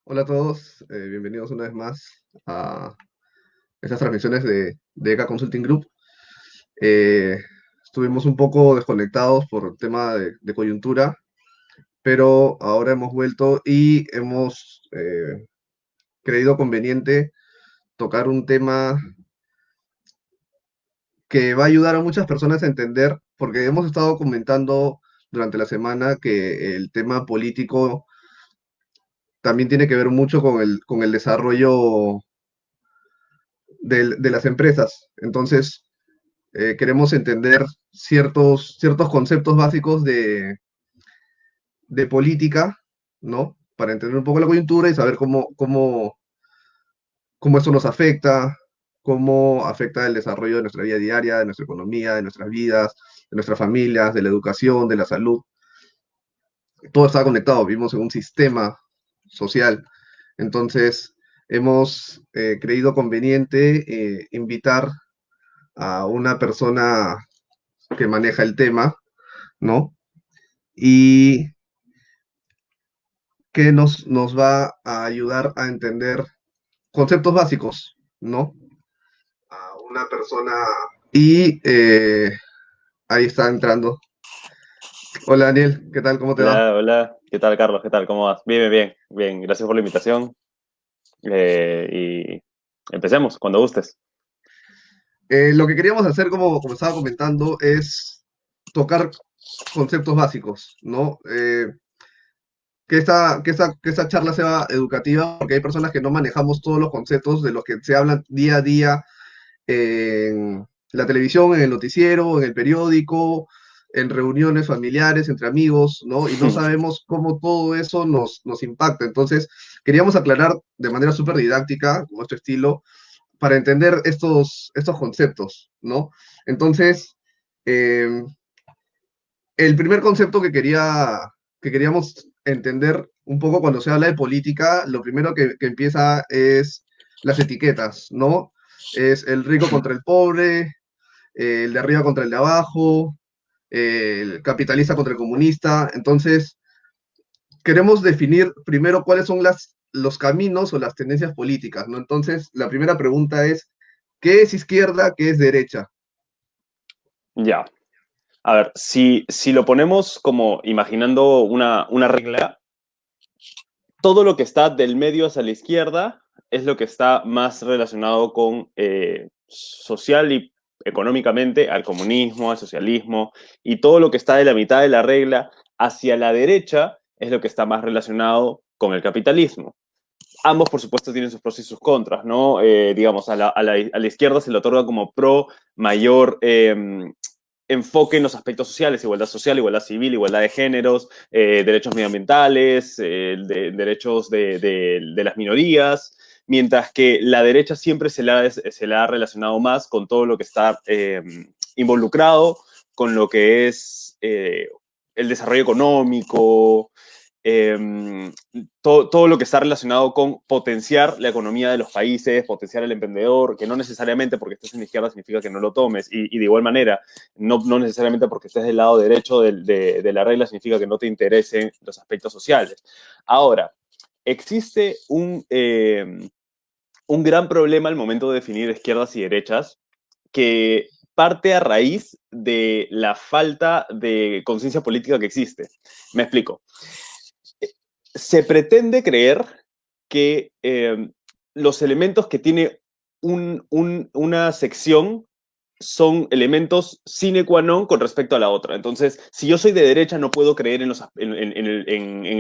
Hola a todos, bienvenidos una vez más a estas transmisiones de ECA Consulting Group. Eh, Estuvimos un poco desconectados por tema de coyuntura, pero ahora hemos vuelto y hemos creído conveniente tocar un tema que va a ayudar a muchas personas a entender, porque hemos estado comentando durante la semana que el tema político también tiene que ver mucho con el desarrollo de las empresas. Entonces, queremos entender ciertos conceptos básicos de política, ¿no? Para entender un poco la coyuntura y saber cómo eso nos afecta, cómo afecta el desarrollo de nuestra vida diaria, de nuestra economía, de nuestras vidas, de nuestras familias, de la educación, de la salud. Todo está conectado, vivimos en un sistema social. Entonces, hemos creído conveniente invitar a una persona que maneja el tema, ¿no? Y que nos va a ayudar a entender conceptos básicos, ¿no? A una persona. Y ahí está entrando. Hola Daniel, ¿qué tal? ¿Cómo te va? Hola, hola. ¿Qué tal, Carlos? ¿Qué tal? ¿Cómo vas? Bien, bien, bien. Bien. Gracias por la invitación. Y empecemos, cuando gustes. Lo que queríamos hacer, como estaba comentando, es tocar conceptos básicos, ¿no? Que esta charla sea educativa, porque hay personas que no manejamos todos los conceptos de los que se hablan día a día en la televisión, en el noticiero, en el periódico, en reuniones familiares, entre amigos, ¿no? Y no sabemos cómo todo eso nos impacta. Entonces, queríamos aclarar de manera súper didáctica, con nuestro estilo, para entender estos conceptos, ¿no? Entonces, eh, el primer concepto que queríamos entender un poco cuando se habla de política, lo primero que empieza es las etiquetas, ¿no? Es el rico contra el pobre, el de arriba contra el de abajo, el capitalista contra el comunista. Entonces, queremos definir primero cuáles son los caminos o las tendencias políticas, ¿no? Entonces, la primera pregunta es, ¿qué es izquierda, qué es derecha? Ya. A ver, si lo ponemos como imaginando una regla, todo lo que está del medio hacia la izquierda es lo que está más relacionado con social y económicamente al comunismo, al socialismo, y todo lo que está de la mitad de la regla hacia la derecha es lo que está más relacionado con el capitalismo. Ambos, por supuesto, tienen sus pros y sus contras, ¿no? Digamos, a la izquierda se le otorga como pro mayor enfoque en los aspectos sociales, igualdad social, igualdad civil, igualdad de géneros, derechos medioambientales, derechos de las minorías, mientras que la derecha siempre se la ha relacionado más con todo lo que está involucrado con lo que es el desarrollo económico, todo lo que está relacionado con potenciar la economía de los países, potenciar el emprendedor, que no necesariamente porque estés en la izquierda significa que no lo tomes, y de igual manera, no necesariamente porque estés del lado derecho de la regla significa que no te interesen los aspectos sociales. Ahora, existe un gran problema al momento de definir izquierdas y derechas que parte a raíz de la falta de conciencia política que existe. Me explico. Se pretende creer que los elementos que tiene una sección son elementos sine qua non con respecto a la otra. Entonces, si yo soy de derecha, no puedo creer en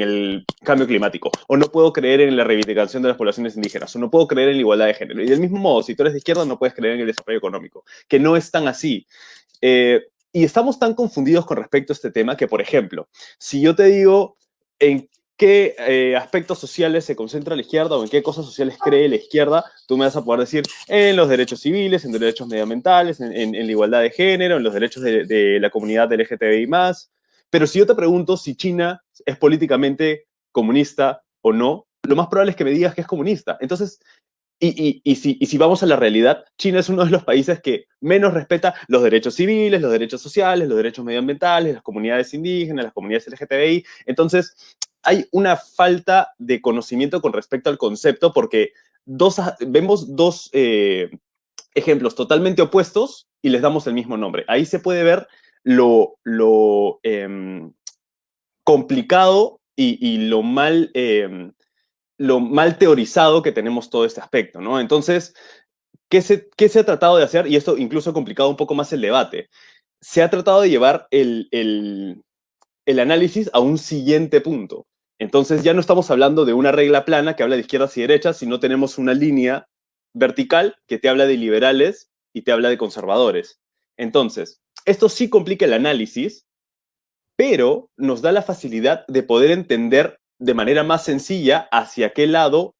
el cambio climático, o no puedo creer en la reivindicación de las poblaciones indígenas, o no puedo creer en la igualdad de género. Y del mismo modo, si tú eres de izquierda, no puedes creer en el desarrollo económico, que no es tan así. Y estamos tan confundidos con respecto a este tema que, por ejemplo, si yo te digo en qué aspectos sociales se concentra la izquierda o en qué cosas sociales cree la izquierda, tú me vas a poder decir en los derechos civiles, en derechos medioambientales, en la igualdad de género, en los derechos de la comunidad LGTBI+. Pero si yo te pregunto si China es políticamente comunista o no, lo más probable es que me digas que es comunista. Entonces, y si vamos a la realidad, China es uno de los países que menos respeta los derechos civiles, los derechos sociales, los derechos medioambientales, las comunidades indígenas, las comunidades LGTBI. Entonces, hay una falta de conocimiento con respecto al concepto porque vemos dos ejemplos totalmente opuestos y les damos el mismo nombre. Ahí se puede ver lo complicado y lo mal teorizado que tenemos todo este aspecto, ¿no? Entonces, ¿qué se ha tratado de hacer? Y esto incluso ha complicado un poco más el debate. Se ha tratado de llevar el análisis a un siguiente punto. Entonces ya no estamos hablando de una regla plana que habla de izquierdas y derechas, sino tenemos una línea vertical que te habla de liberales y te habla de conservadores. Entonces, esto sí complica el análisis, pero nos da la facilidad de poder entender de manera más sencilla hacia qué lado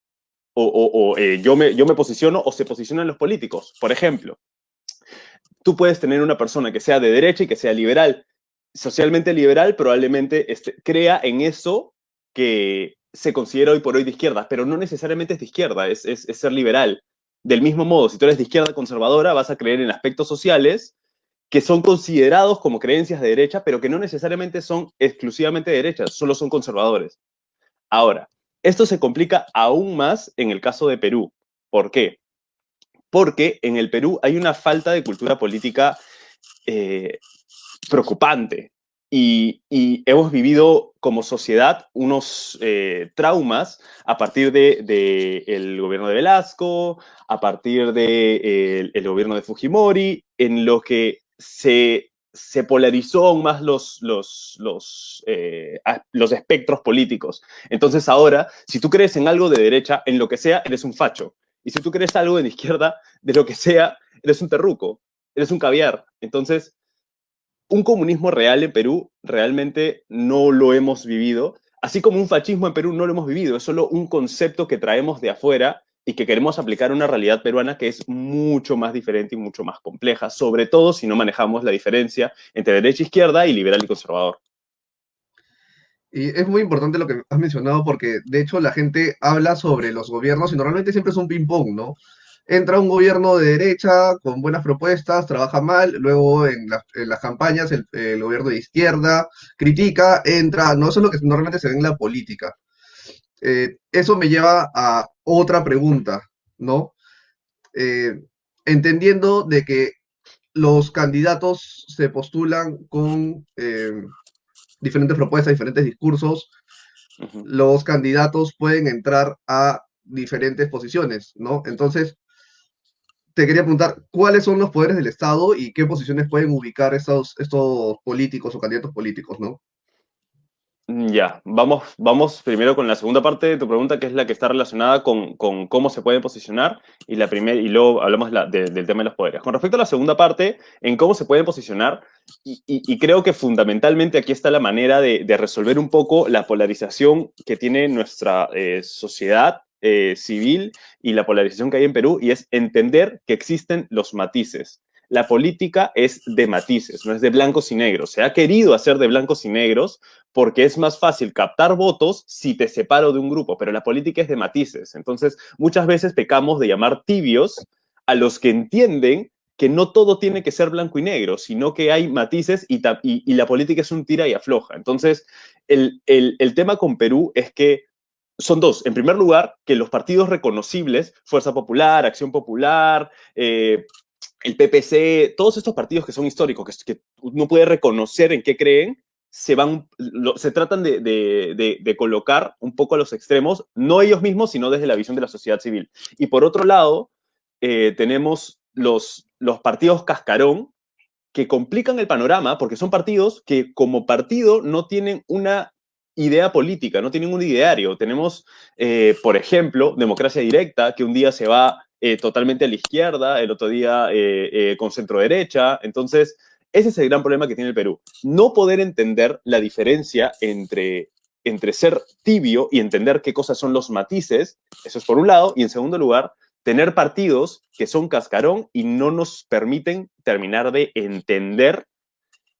yo me posiciono o se posicionan los políticos. Por ejemplo, tú puedes tener una persona que sea de derecha y que sea liberal. Socialmente liberal probablemente crea en eso que se considera hoy por hoy de izquierda, pero no necesariamente es de izquierda, es ser liberal. Del mismo modo, si tú eres de izquierda conservadora, vas a creer en aspectos sociales que son considerados como creencias de derecha, pero que no necesariamente son exclusivamente de derecha, solo son conservadores. Ahora, esto se complica aún más en el caso de Perú. ¿Por qué? Porque en el Perú hay una falta de cultura política eh, preocupante. Y hemos vivido como sociedad unos traumas a partir el gobierno de Velasco, a partir del el gobierno de Fujimori, en lo que se polarizó aún más los espectros políticos. Entonces ahora, si tú crees en algo de derecha, en lo que sea, eres un facho. Y si tú crees algo de izquierda, de lo que sea, eres un terruco, eres un caviar. Entonces, un comunismo real en Perú realmente no lo hemos vivido, así como un fascismo en Perú no lo hemos vivido, es solo un concepto que traemos de afuera y que queremos aplicar a una realidad peruana que es mucho más diferente y mucho más compleja, sobre todo si no manejamos la diferencia entre derecha e izquierda y liberal y conservador. Y es muy importante lo que has mencionado porque de hecho la gente habla sobre los gobiernos y normalmente siempre es un ping-pong, ¿no? Entra un gobierno de derecha con buenas propuestas, trabaja mal, luego en las campañas el gobierno de izquierda critica, entra, no, eso es lo que normalmente se ve en la política. Eso me lleva a otra pregunta, ¿no? Eh, entendiendo de que los candidatos se postulan con diferentes propuestas, diferentes discursos, Uh -huh. los candidatos pueden entrar a diferentes posiciones, ¿no? Entonces, te quería preguntar, ¿cuáles son los poderes del Estado y qué posiciones pueden ubicar estos políticos o candidatos políticos, ¿no? Ya, vamos primero con la segunda parte de tu pregunta, que es la que está relacionada con cómo se pueden posicionar, y luego hablamos del tema de los poderes. Con respecto a la segunda parte, en cómo se pueden posicionar, y creo que fundamentalmente aquí está la manera de resolver un poco la polarización que tiene nuestra sociedad civil y la polarización que hay en Perú, y es entender que existen los matices. La política es de matices, no es de blancos y negros. Se ha querido hacer de blancos y negros porque es más fácil captar votos si te separo de un grupo, pero la política es de matices. Entonces, muchas veces pecamos de llamar tibios a los que entienden que no todo tiene que ser blanco y negro, sino que hay matices y la política es un tira y afloja. Entonces, el tema con Perú es que son dos. En primer lugar, que los partidos reconocibles, Fuerza Popular, Acción Popular, el PPC, todos estos partidos que son históricos, que uno puede reconocer en qué creen, se tratan de colocar un poco a los extremos, no ellos mismos, sino desde la visión de la sociedad civil. Y por otro lado, tenemos los partidos cascarón, que complican el panorama porque son partidos que como partido no tienen una idea política, no tienen un ideario. Tenemos, por ejemplo, democracia directa, que un día se va totalmente a la izquierda, el otro día con centro derecha. Entonces, ese es el gran problema que tiene el Perú. No poder entender la diferencia entre ser tibio y entender qué cosas son los matices, eso es por un lado, y en segundo lugar, tener partidos que son cascarón y no nos permiten terminar de entender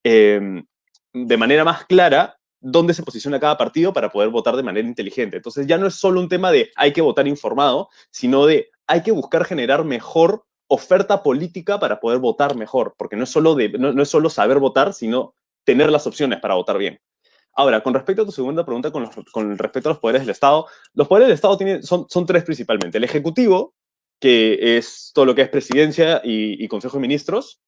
de manera más clara dónde se posiciona cada partido para poder votar de manera inteligente. Entonces ya no es solo un tema de hay que votar informado, sino de hay que buscar generar mejor oferta política para poder votar mejor, porque no es solo saber votar, sino tener las opciones para votar bien. Ahora, con respecto a tu segunda pregunta, con respecto a los poderes del Estado, los poderes del Estado son tres principalmente. El Ejecutivo, que es todo lo que es presidencia y Consejo de Ministros,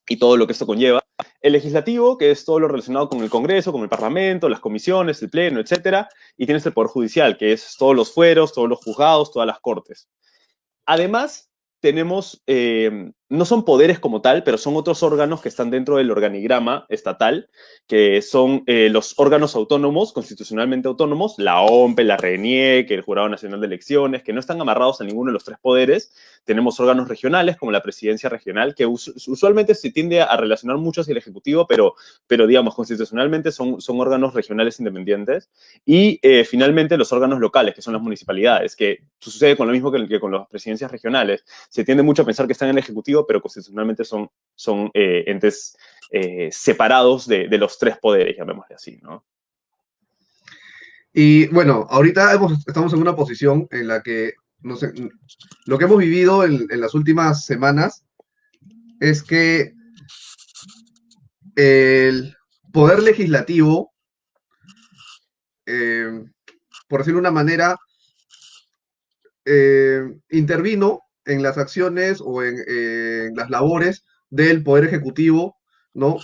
y todo lo que esto conlleva. El legislativo, que es todo lo relacionado con el Congreso, con el Parlamento, las comisiones, el Pleno, etcétera. Y tienes el Poder Judicial, que es todos los fueros, todos los juzgados, todas las cortes. Además, tenemos, no son poderes como tal, pero son otros órganos que están dentro del organigrama estatal, que son los órganos autónomos, constitucionalmente autónomos, la OMPE, la RENIEC, el Jurado Nacional de Elecciones, que no están amarrados a ninguno de los tres poderes. Tenemos órganos regionales, como la presidencia regional, que usualmente se tiende a relacionar mucho hacia el Ejecutivo, pero digamos, constitucionalmente son órganos regionales independientes. Y finalmente los órganos locales, que son las municipalidades, que sucede con lo mismo que con las presidencias regionales. Se tiende mucho a pensar que están en el Ejecutivo, pero constitucionalmente son entes separados de los tres poderes, llamémosle así, ¿no? Y bueno, ahorita estamos en una posición en la que, no sé, lo que hemos vivido en las últimas semanas es que el poder legislativo, eh, por decirlo de una manera, intervino en las acciones o en las labores del Poder Ejecutivo, ¿no?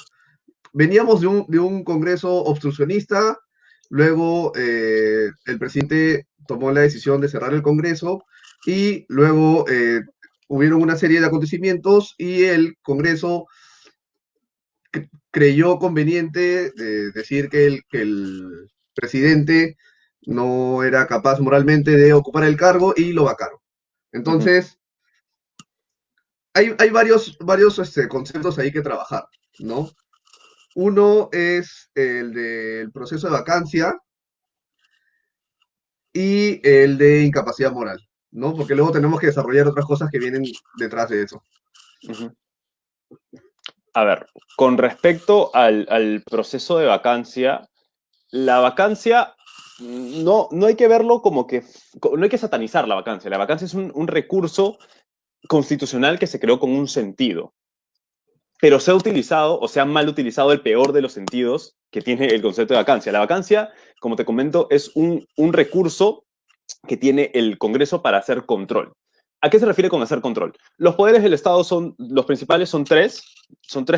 Veníamos de un Congreso obstruccionista, luego el presidente tomó la decisión de cerrar el Congreso y luego hubieron una serie de acontecimientos y el Congreso creyó conveniente decir que el presidente no era capaz moralmente de ocupar el cargo y lo vacaron. Entonces, hay varios conceptos ahí que trabajar, ¿no? Uno es el del proceso de vacancia y el de incapacidad moral, ¿no? Porque luego tenemos que desarrollar otras cosas que vienen detrás de eso. A ver, con respecto al proceso de vacancia, la vacancia no hay que verlo como que, no hay que satanizar la vacancia. La vacancia es un recurso constitucional que se creó con un sentido, pero se ha utilizado o se ha mal utilizado el peor de los sentidos que tiene el concepto de vacancia. La vacancia, como te comento, es un recurso que tiene el Congreso para hacer control. ¿A qué se refiere con hacer control? Los poderes del Estado los principales son tres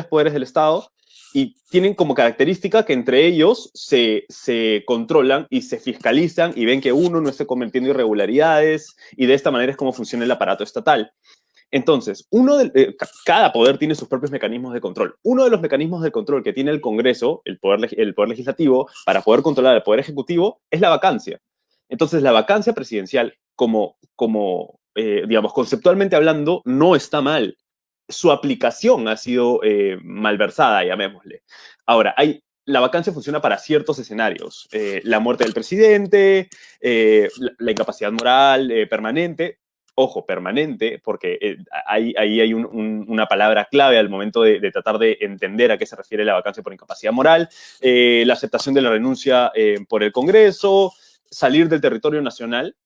poderes del Estado y tienen como característica que entre ellos se controlan y se fiscalizan y ven que uno no esté cometiendo irregularidades y de esta manera es como funciona el aparato estatal. Entonces, cada poder tiene sus propios mecanismos de control. Uno de los mecanismos de control que tiene el Congreso, el poder legislativo, para poder controlar el poder ejecutivo, es la vacancia. Entonces, la vacancia presidencial, digamos, conceptualmente hablando, no está mal. Su aplicación ha sido malversada, llamémosle. Ahora, la vacancia funciona para ciertos escenarios. La muerte del presidente, la incapacidad moral permanente. Ojo, permanente, porque ahí hay una palabra clave al momento de tratar de entender a qué se refiere la vacancia por incapacidad moral, la aceptación de la renuncia por el Congreso, salir del territorio nacional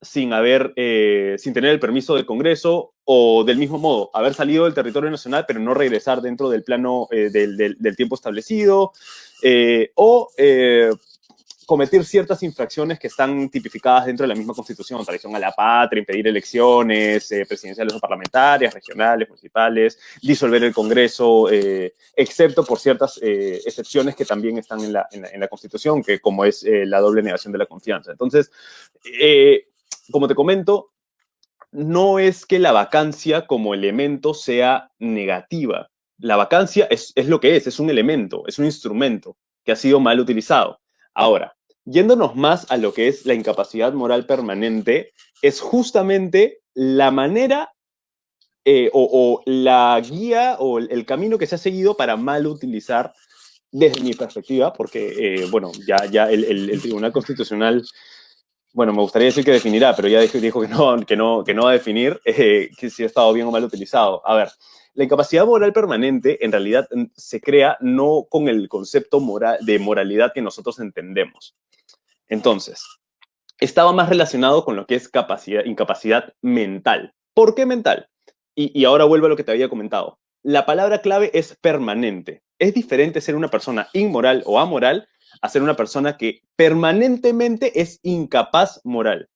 sin tener el permiso del Congreso o del mismo modo, haber salido del territorio nacional pero no regresar dentro del plano del tiempo establecido o cometer ciertas infracciones que están tipificadas dentro de la misma Constitución, traición a la patria, impedir elecciones presidenciales o parlamentarias, regionales, municipales, disolver el Congreso, excepto por ciertas excepciones que también están en la Constitución, que como es la doble negación de la confianza. Entonces, como te comento, no es que la vacancia como elemento sea negativa. La vacancia es lo que es un elemento, es un instrumento que ha sido mal utilizado. Ahora, yéndonos más a lo que es la incapacidad moral permanente, es justamente la manera o la guía o el camino que se ha seguido para mal utilizar, desde mi perspectiva, porque, bueno, ya el Tribunal Constitucional, bueno, me gustaría decir que definirá, pero ya dijo que no va a definir que si ha estado bien o mal utilizado. A ver, la incapacidad moral permanente en realidad se crea no con el concepto de moralidad que nosotros entendemos. Entonces, estaba más relacionado con lo que es incapacidad mental. ¿Por qué mental? Y ahora vuelvo a lo que te había comentado. La palabra clave es permanente. Es diferente ser una persona inmoral o amoral a ser una persona que permanentemente es incapaz moral.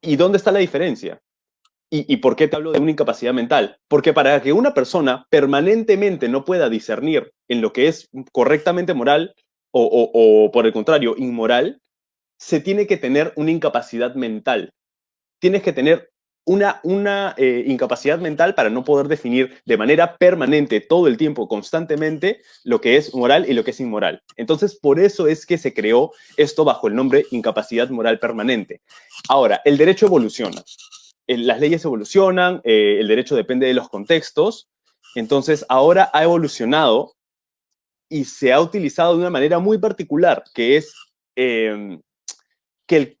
¿Y dónde está la diferencia? ¿Y por qué te hablo de una incapacidad mental? Porque para que una persona permanentemente no pueda discernir en lo que es correctamente moral o por el contrario, inmoral, se tiene que tener una incapacidad mental. Tienes que tener una incapacidad mental para no poder definir de manera permanente, todo el tiempo, constantemente, lo que es moral y lo que es inmoral. Entonces, por eso es que se creó esto bajo el nombre incapacidad moral permanente. Ahora, el derecho evoluciona. Las leyes evolucionan, el derecho depende de los contextos. Entonces, ahora ha evolucionado y se ha utilizado de una manera muy particular, que es que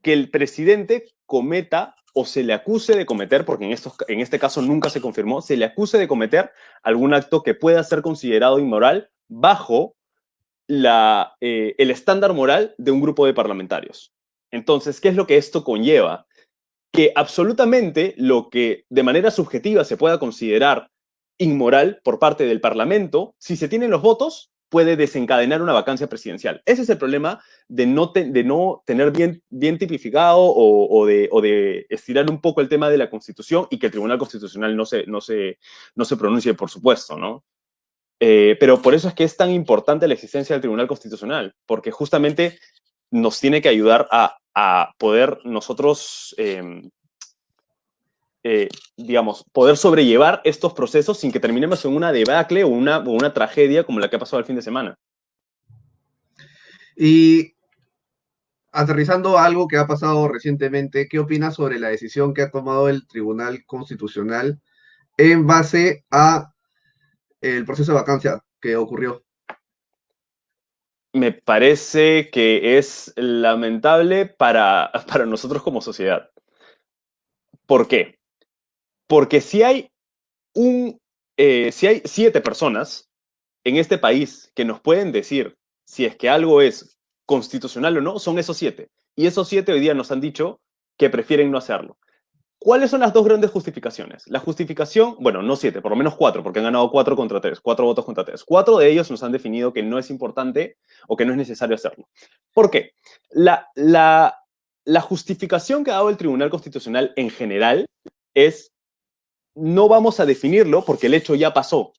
el presidente cometa o se le acuse de cometer, porque en este caso nunca se confirmó, se le acuse de cometer algún acto que pueda ser considerado inmoral bajo el estándar moral de un grupo de parlamentarios. Entonces, ¿qué es lo que esto conlleva? Que absolutamente lo que de manera subjetiva se pueda considerar inmoral por parte del Parlamento, si se tienen los votos, puede desencadenar una vacancia presidencial. Ese es el problema de no tener bien tipificado o de estirar un poco el tema de la Constitución y que el Tribunal Constitucional no se pronuncie, por supuesto, ¿no? Pero por eso es que es tan importante la existencia del Tribunal Constitucional, porque justamente nos tiene que ayudar a poder nosotros, digamos, poder sobrellevar estos procesos sin que terminemos en una debacle o una tragedia como la que ha pasado el fin de semana. Y aterrizando a algo que ha pasado recientemente, ¿qué opinas sobre la decisión que ha tomado el Tribunal Constitucional en base a el proceso de vacancia que ocurrió? Me parece que es lamentable para nosotros como sociedad. ¿Por qué? Porque si hay 7 personas en este país que nos pueden decir si es que algo es constitucional o no, son esos 7. Y esos 7 hoy día nos han dicho que prefieren no hacerlo. ¿Cuáles son las dos grandes justificaciones? La justificación, bueno, no 7, por lo menos 4, porque han ganado 4 contra 3, 4 votos contra 3. 4 de ellos nos han definido que no es importante o que no es necesario hacerlo. ¿Por qué? La justificación que ha dado el Tribunal Constitucional en general es: no vamos a definirlo porque el hecho ya pasó.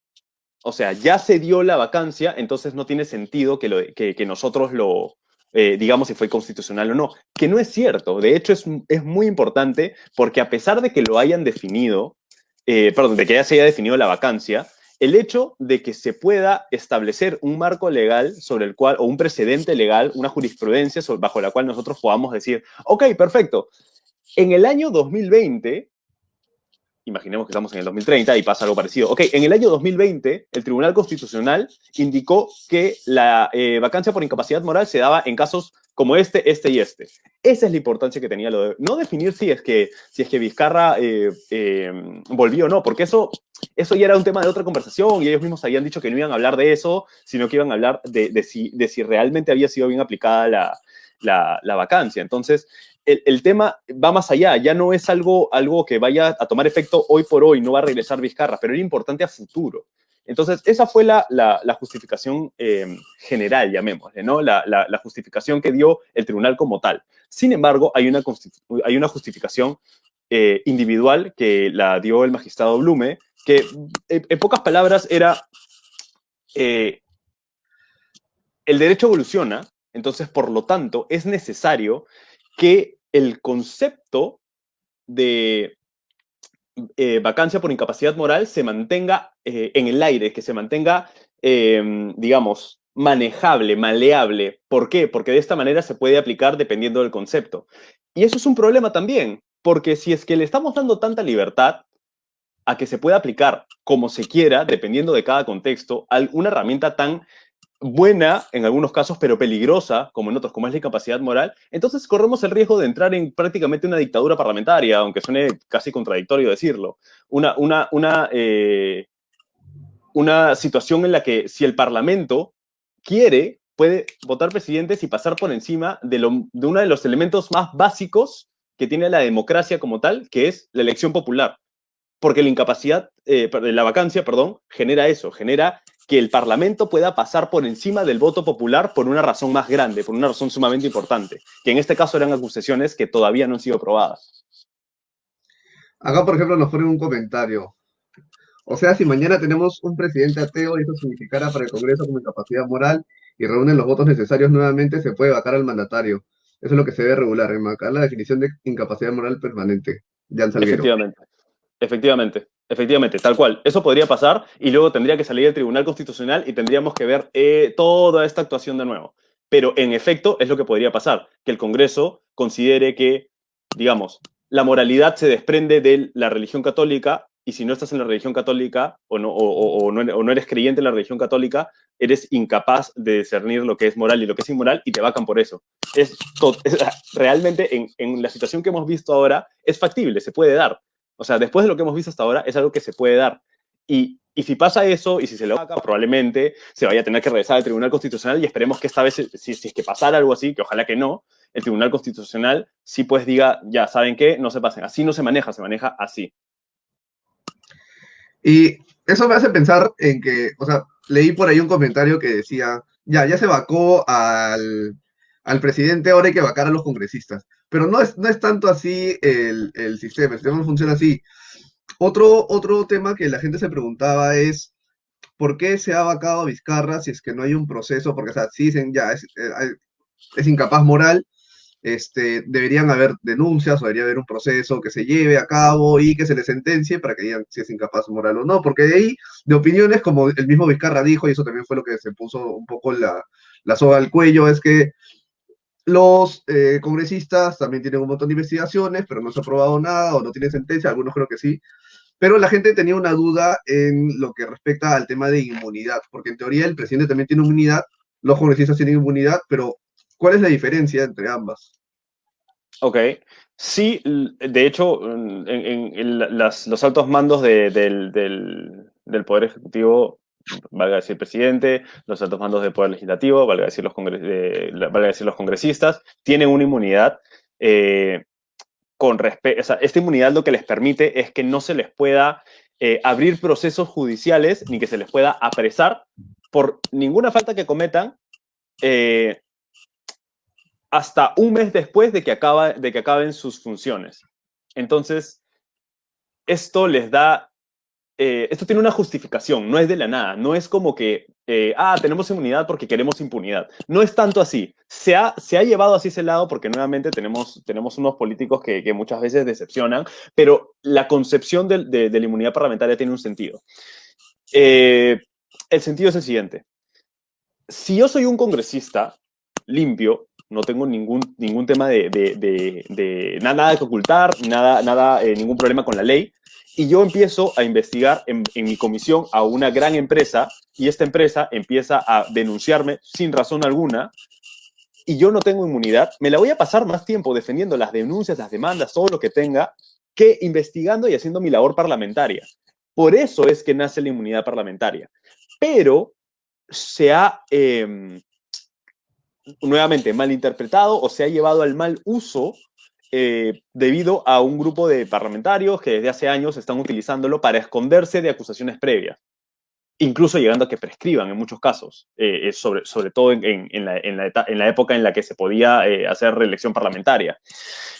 O sea, ya se dio la vacancia, entonces no tiene sentido que nosotros digamos si fue constitucional o no. Que no es cierto. De hecho, es muy importante porque a pesar de que lo hayan definido, perdón, de que ya se haya definido la vacancia, el hecho de que se pueda establecer un marco legal sobre el cual, o un precedente legal, una jurisprudencia bajo la cual nosotros podamos decir, ok, perfecto, en el año 2020, imaginemos que estamos en el 2030 y pasa algo parecido. Ok, en el año 2020, el Tribunal Constitucional indicó que la vacancia por incapacidad moral se daba en casos como este y este. Esa es la importancia que tenía lo de no definir si es que Vizcarra volvió o no, porque eso ya era un tema de otra conversación y ellos mismos habían dicho que no iban a hablar de eso, sino que iban a hablar de si realmente había sido bien aplicada la vacancia. Entonces, el tema va más allá, ya no es algo que vaya a tomar efecto hoy por hoy, no va a regresar Vizcarra, pero era importante a futuro. Entonces, esa fue la justificación general, llamémosle, ¿no? La justificación que dio el tribunal como tal. Sin embargo, hay una justificación individual que la dio el magistrado Blume, que en pocas palabras era, el derecho evoluciona, entonces, por lo tanto, es necesario que el concepto de vacancia por incapacidad moral se mantenga en el aire, que se mantenga, digamos, manejable, maleable. ¿Por qué? Porque de esta manera se puede aplicar dependiendo del concepto. Y eso es un problema también, porque si es que le estamos dando tanta libertad a que se pueda aplicar como se quiera, dependiendo de cada contexto, una herramienta tan buena en algunos casos, pero peligrosa, como en otros, como es la incapacidad moral, entonces corremos el riesgo de entrar en prácticamente una dictadura parlamentaria, aunque suene casi contradictorio decirlo. Una situación en la que si el Parlamento quiere, puede votar presidentes y pasar por encima de uno de los elementos más básicos que tiene la democracia como tal, que es la elección popular. Porque la vacancia, genera eso, genera que el Parlamento pueda pasar por encima del voto popular por una razón más grande, por una razón sumamente importante, que en este caso eran acusaciones que todavía no han sido probadas. Acá, por ejemplo, nos ponen un comentario. O sea, si mañana tenemos un presidente ateo y eso significara para el Congreso como incapacidad moral y reúnen los votos necesarios nuevamente, se puede vacar al mandatario. Eso es lo que se debe regular, enmarcar la definición de incapacidad moral permanente. Jan Salguero. Efectivamente, efectivamente, tal cual. Eso podría pasar y luego tendría que salir el Tribunal Constitucional y tendríamos que ver toda esta actuación de nuevo. Pero en efecto es lo que podría pasar, que el Congreso considere que, digamos, la moralidad se desprende de la religión católica y si no estás en la religión católica o no eres creyente en la religión católica, eres incapaz de discernir lo que es moral y lo que es inmoral y te vacan por eso. Realmente en la situación que hemos visto ahora es factible, se puede dar. O sea, después de lo que hemos visto hasta ahora, es algo que se puede dar. Y si pasa eso, y si se lo vaca, probablemente se vaya a tener que regresar al Tribunal Constitucional y esperemos que esta vez, si es que pasara algo así, que ojalá que no, el Tribunal Constitucional sí pues diga, ya, ¿saben qué? No se pasen. Así no se maneja así. Y eso me hace pensar en que, o sea, leí por ahí un comentario que decía, ya se vacó al presidente, ahora hay que vacar a los congresistas. Pero no es tanto así el sistema no funciona así. Otro tema que la gente se preguntaba es, ¿por qué se ha vacado a Vizcarra si es que no hay un proceso? Porque, o sea, si dicen, ya, es incapaz moral, deberían haber denuncias o debería haber un proceso que se lleve a cabo y que se le sentencie para que digan si es incapaz moral o no, porque de ahí, de opiniones, como el mismo Vizcarra dijo, y eso también fue lo que se puso un poco la soga al cuello, es que los congresistas también tienen un montón de investigaciones, pero no se ha probado nada o no tienen sentencia, algunos creo que sí, pero la gente tenía una duda en lo que respecta al tema de inmunidad, porque en teoría el presidente también tiene inmunidad, los congresistas tienen inmunidad, pero ¿cuál es la diferencia entre ambas? Ok. Sí, de hecho, los altos mandos del Poder Ejecutivo, valga decir presidente, los altos mandos del Poder Legislativo, valga decir los congresistas, tienen una inmunidad con respecto, o sea, esta inmunidad lo que les permite es que no se les pueda abrir procesos judiciales ni que se les pueda apresar por ninguna falta que cometan hasta un mes después de que acaben sus funciones. Entonces, esto les da, esto tiene una justificación, no es de la nada, no es como que, tenemos inmunidad porque queremos impunidad. No es tanto así. Se ha llevado así ese lado porque nuevamente tenemos unos políticos que muchas veces decepcionan, pero la concepción de la inmunidad parlamentaria tiene un sentido. El sentido es el siguiente. Si yo soy un congresista limpio, no tengo ningún tema de nada que ocultar, ningún problema con la ley, y yo empiezo a investigar en mi comisión a una gran empresa, y esta empresa empieza a denunciarme sin razón alguna, y yo no tengo inmunidad, me la voy a pasar más tiempo defendiendo las denuncias, las demandas, todo lo que tenga, que investigando y haciendo mi labor parlamentaria. Por eso es que nace la inmunidad parlamentaria. Pero se ha nuevamente malinterpretado o se ha llevado al mal uso debido a un grupo de parlamentarios que desde hace años están utilizándolo para esconderse de acusaciones previas, incluso llegando a que prescriban en muchos casos, sobre todo en la época en la que se podía hacer reelección parlamentaria.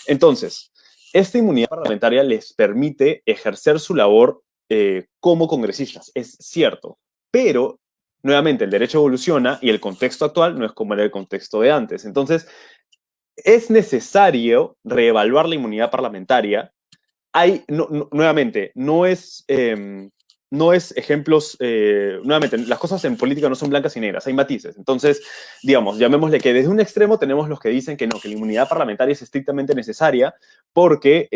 Entonces, esta inmunidad parlamentaria les permite ejercer su labor como congresistas, es cierto, pero nuevamente el derecho evoluciona y el contexto actual no es como era el contexto de antes. Entonces, es necesario reevaluar la inmunidad parlamentaria. Nuevamente, no es ejemplos, nuevamente, las cosas en política no son blancas y negras, hay matices. Entonces, digamos, llamémosle que desde un extremo tenemos los que dicen que no, que la inmunidad parlamentaria es estrictamente necesaria porque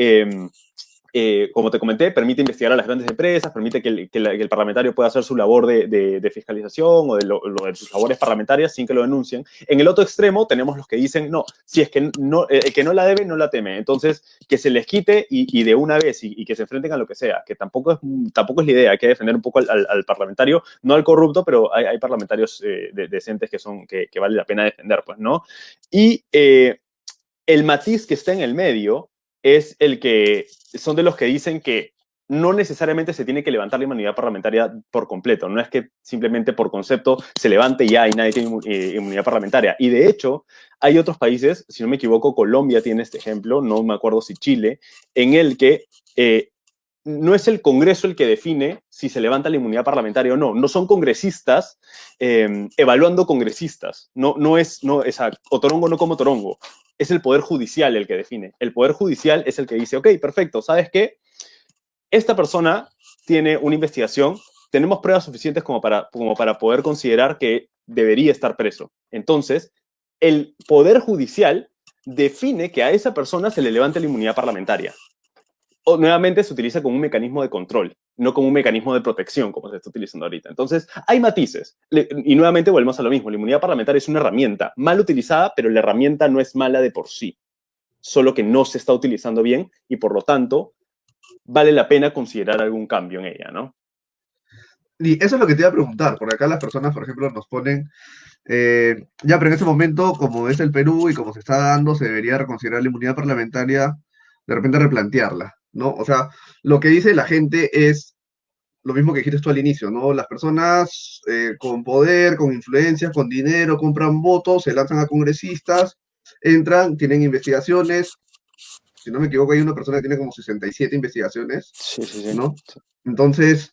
como te comenté, permite investigar a las grandes empresas, permite que el parlamentario pueda hacer su labor de fiscalización o de sus labores parlamentarias sin que lo denuncien. En el otro extremo tenemos los que dicen, no, si es que no, el que no la debe, no la teme. Entonces, que se les quite y de una vez y que se enfrenten a lo que sea, que tampoco es la idea, hay que defender un poco al parlamentario, no al corrupto, pero hay parlamentarios decentes que vale la pena defender, pues, ¿no? Y el matiz que está en el medio es el que son de los que dicen que no necesariamente se tiene que levantar la inmunidad parlamentaria por completo. No es que simplemente por concepto se levante ya y nadie tiene inmunidad parlamentaria. Y de hecho, hay otros países, si no me equivoco, Colombia tiene este ejemplo, no me acuerdo si Chile, en el que no es el Congreso el que define si se levanta la inmunidad parlamentaria o no. No son congresistas evaluando congresistas. O Torongo no como Torongo. Es el Poder Judicial el que define. El Poder Judicial es el que dice, ok, perfecto, ¿sabes qué? Esta persona tiene una investigación, tenemos pruebas suficientes como para poder considerar que debería estar preso. Entonces, el Poder Judicial define que a esa persona se le levante la inmunidad parlamentaria. O nuevamente se utiliza como un mecanismo de control, no como un mecanismo de protección, como se está utilizando ahorita. Entonces, hay matices. Y nuevamente volvemos a lo mismo. La inmunidad parlamentaria es una herramienta mal utilizada, pero la herramienta no es mala de por sí. Solo que no se está utilizando bien y, por lo tanto, vale la pena considerar algún cambio en ella, ¿no? Y eso es lo que te iba a preguntar, porque acá las personas, por ejemplo, nos ponen, ya, pero en ese momento, como es el Perú y como se está dando, se debería reconsiderar la inmunidad parlamentaria, de repente replantearla, ¿no? O sea, lo que dice la gente es lo mismo que dijiste tú al inicio, ¿no? Las personas con poder, con influencia, con dinero, compran votos, se lanzan a congresistas, entran, tienen investigaciones. Si no me equivoco, hay una persona que tiene como 67 investigaciones, Sí, sí, sí. ¿no? Entonces,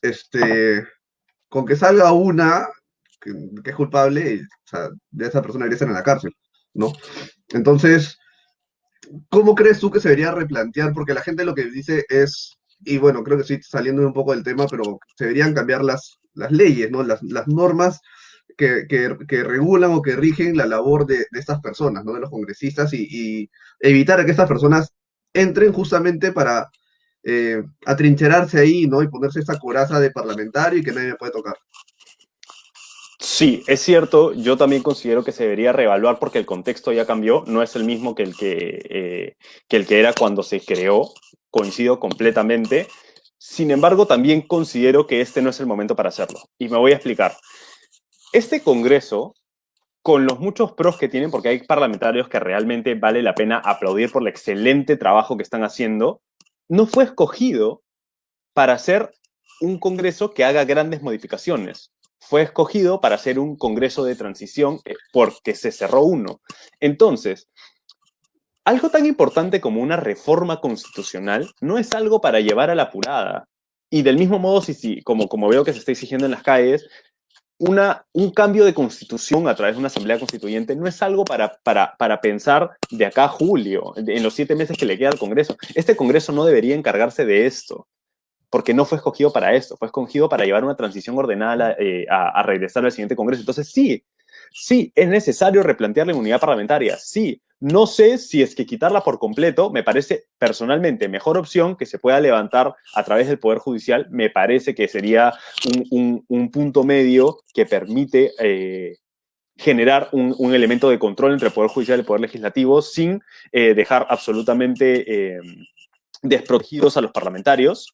con que salga una que es culpable, o sea, de esa persona debería estar en la cárcel, ¿no? Entonces, ¿cómo crees tú que se debería replantear? Porque la gente lo que dice es, y bueno, creo que sí, saliendo un poco del tema, pero se deberían cambiar las leyes, ¿no? Las normas que regulan o que rigen la labor de estas personas, ¿no? De los congresistas y evitar que estas personas entren justamente para atrincherarse ahí, ¿no? Y ponerse esta coraza de parlamentario y que nadie me puede tocar. Sí, es cierto, yo también considero que se debería reevaluar porque el contexto ya cambió, no es el mismo que el que era cuando se creó, coincido completamente. Sin embargo, también considero que este no es el momento para hacerlo. Y me voy a explicar. Este Congreso, con los muchos pros que tienen, porque hay parlamentarios que realmente vale la pena aplaudir por el excelente trabajo que están haciendo, no fue escogido para hacer un Congreso que haga grandes modificaciones. Fue escogido para hacer un Congreso de transición porque se cerró uno. Entonces, algo tan importante como una reforma constitucional no es algo para llevar a la apurada. Y del mismo modo, como veo que se está exigiendo en las calles, un cambio de constitución a través de una asamblea constituyente no es algo para pensar de acá a julio, en los 7 meses que le queda al Congreso. Este Congreso no debería encargarse de esto porque no fue escogido para esto, fue escogido para llevar una transición ordenada a regresar al siguiente Congreso. Entonces, sí, es necesario replantear la inmunidad parlamentaria, sí. No sé si es que quitarla por completo, me parece personalmente mejor opción que se pueda levantar a través del Poder Judicial, me parece que sería un punto medio que permite generar un elemento de control entre el Poder Judicial y el Poder Legislativo sin dejar absolutamente desprotegidos a los parlamentarios.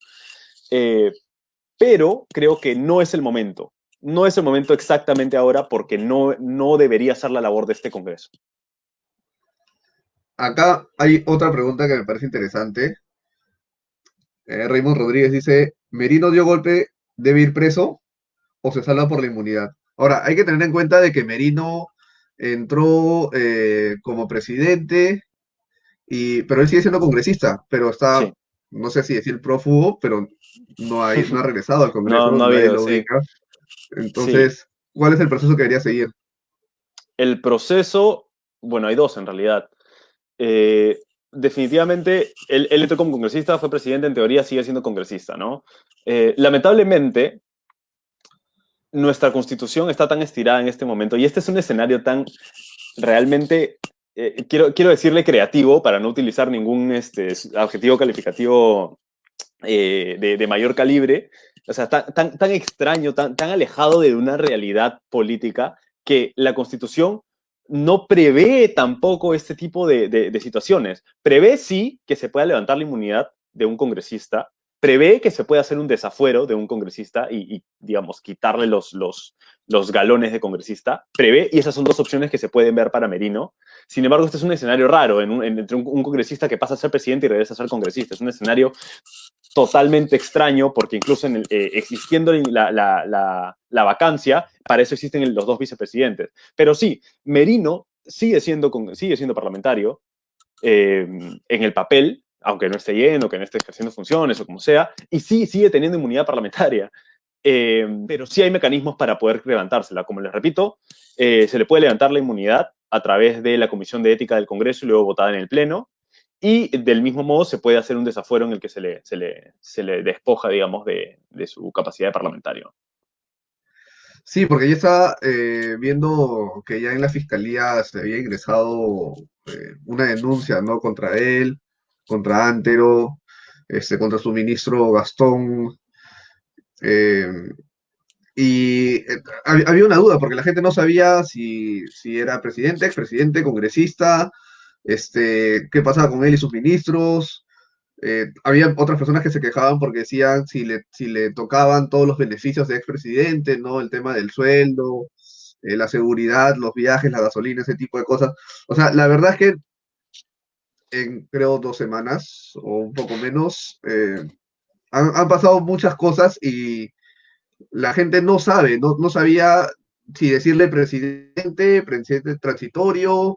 Pero creo que no es el momento. No es el momento exactamente ahora porque no debería ser la labor de este Congreso. Acá hay otra pregunta que me parece interesante. Raymond Rodríguez dice, ¿Merino dio golpe, debe ir preso o se salva por la inmunidad? Ahora, hay que tener en cuenta de que Merino entró como presidente, pero él sigue siendo congresista, pero está, Sí. no sé si decir prófugo, pero no ha regresado al No, Congreso, no ha nadie habido, lo sí. ubica. Sí. Entonces, ¿cuál es el proceso que debería seguir? El proceso, bueno, hay dos en realidad. Eh, Definitivamente, él entró como congresista, fue presidente, en teoría sigue siendo congresista, ¿no? Lamentablemente, nuestra constitución está tan estirada en este momento y este es un escenario tan realmente, quiero decirle creativo para no utilizar ningún adjetivo calificativo de mayor calibre, o sea, tan extraño, tan alejado de una realidad política que la Constitución no prevé tampoco este tipo de situaciones. Prevé sí que se pueda levantar la inmunidad de un congresista, prevé que se pueda hacer un desafuero de un congresista digamos, quitarle los galones de congresista, prevé, y esas son dos opciones que se pueden ver para Merino. Sin embargo, este es un escenario raro entre un congresista que pasa a ser presidente y regresa a ser congresista. Es un escenario totalmente extraño, porque incluso existiendo la vacancia, para eso existen los dos vicepresidentes. Pero sí, Merino sigue siendo parlamentario en el papel, aunque no esté lleno, que no esté ejerciendo funciones o como sea, y sí sigue teniendo inmunidad parlamentaria. Pero sí hay mecanismos para poder levantársela. Como les repito, se le puede levantar la inmunidad a través de la Comisión de Ética del Congreso y luego votada en el Pleno. Y del mismo modo se puede hacer un desafuero en el que se le despoja, digamos, de su capacidad de parlamentario. Sí, porque yo estaba viendo que ya en la fiscalía se había ingresado una denuncia, ¿no? Contra él, contra Antero, contra su ministro Gastón. eh, y había una duda, porque la gente no sabía si era presidente, expresidente, congresista, qué pasaba con él y sus ministros. Había otras personas que se quejaban porque decían si le tocaban todos los beneficios de expresidente, ¿no? El tema del sueldo, la seguridad, los viajes, la gasolina, ese tipo de cosas. O sea, la verdad es que en creo 2 semanas o un poco menos, han pasado muchas cosas y la gente no sabe, no sabía si decirle presidente, presidente transitorio,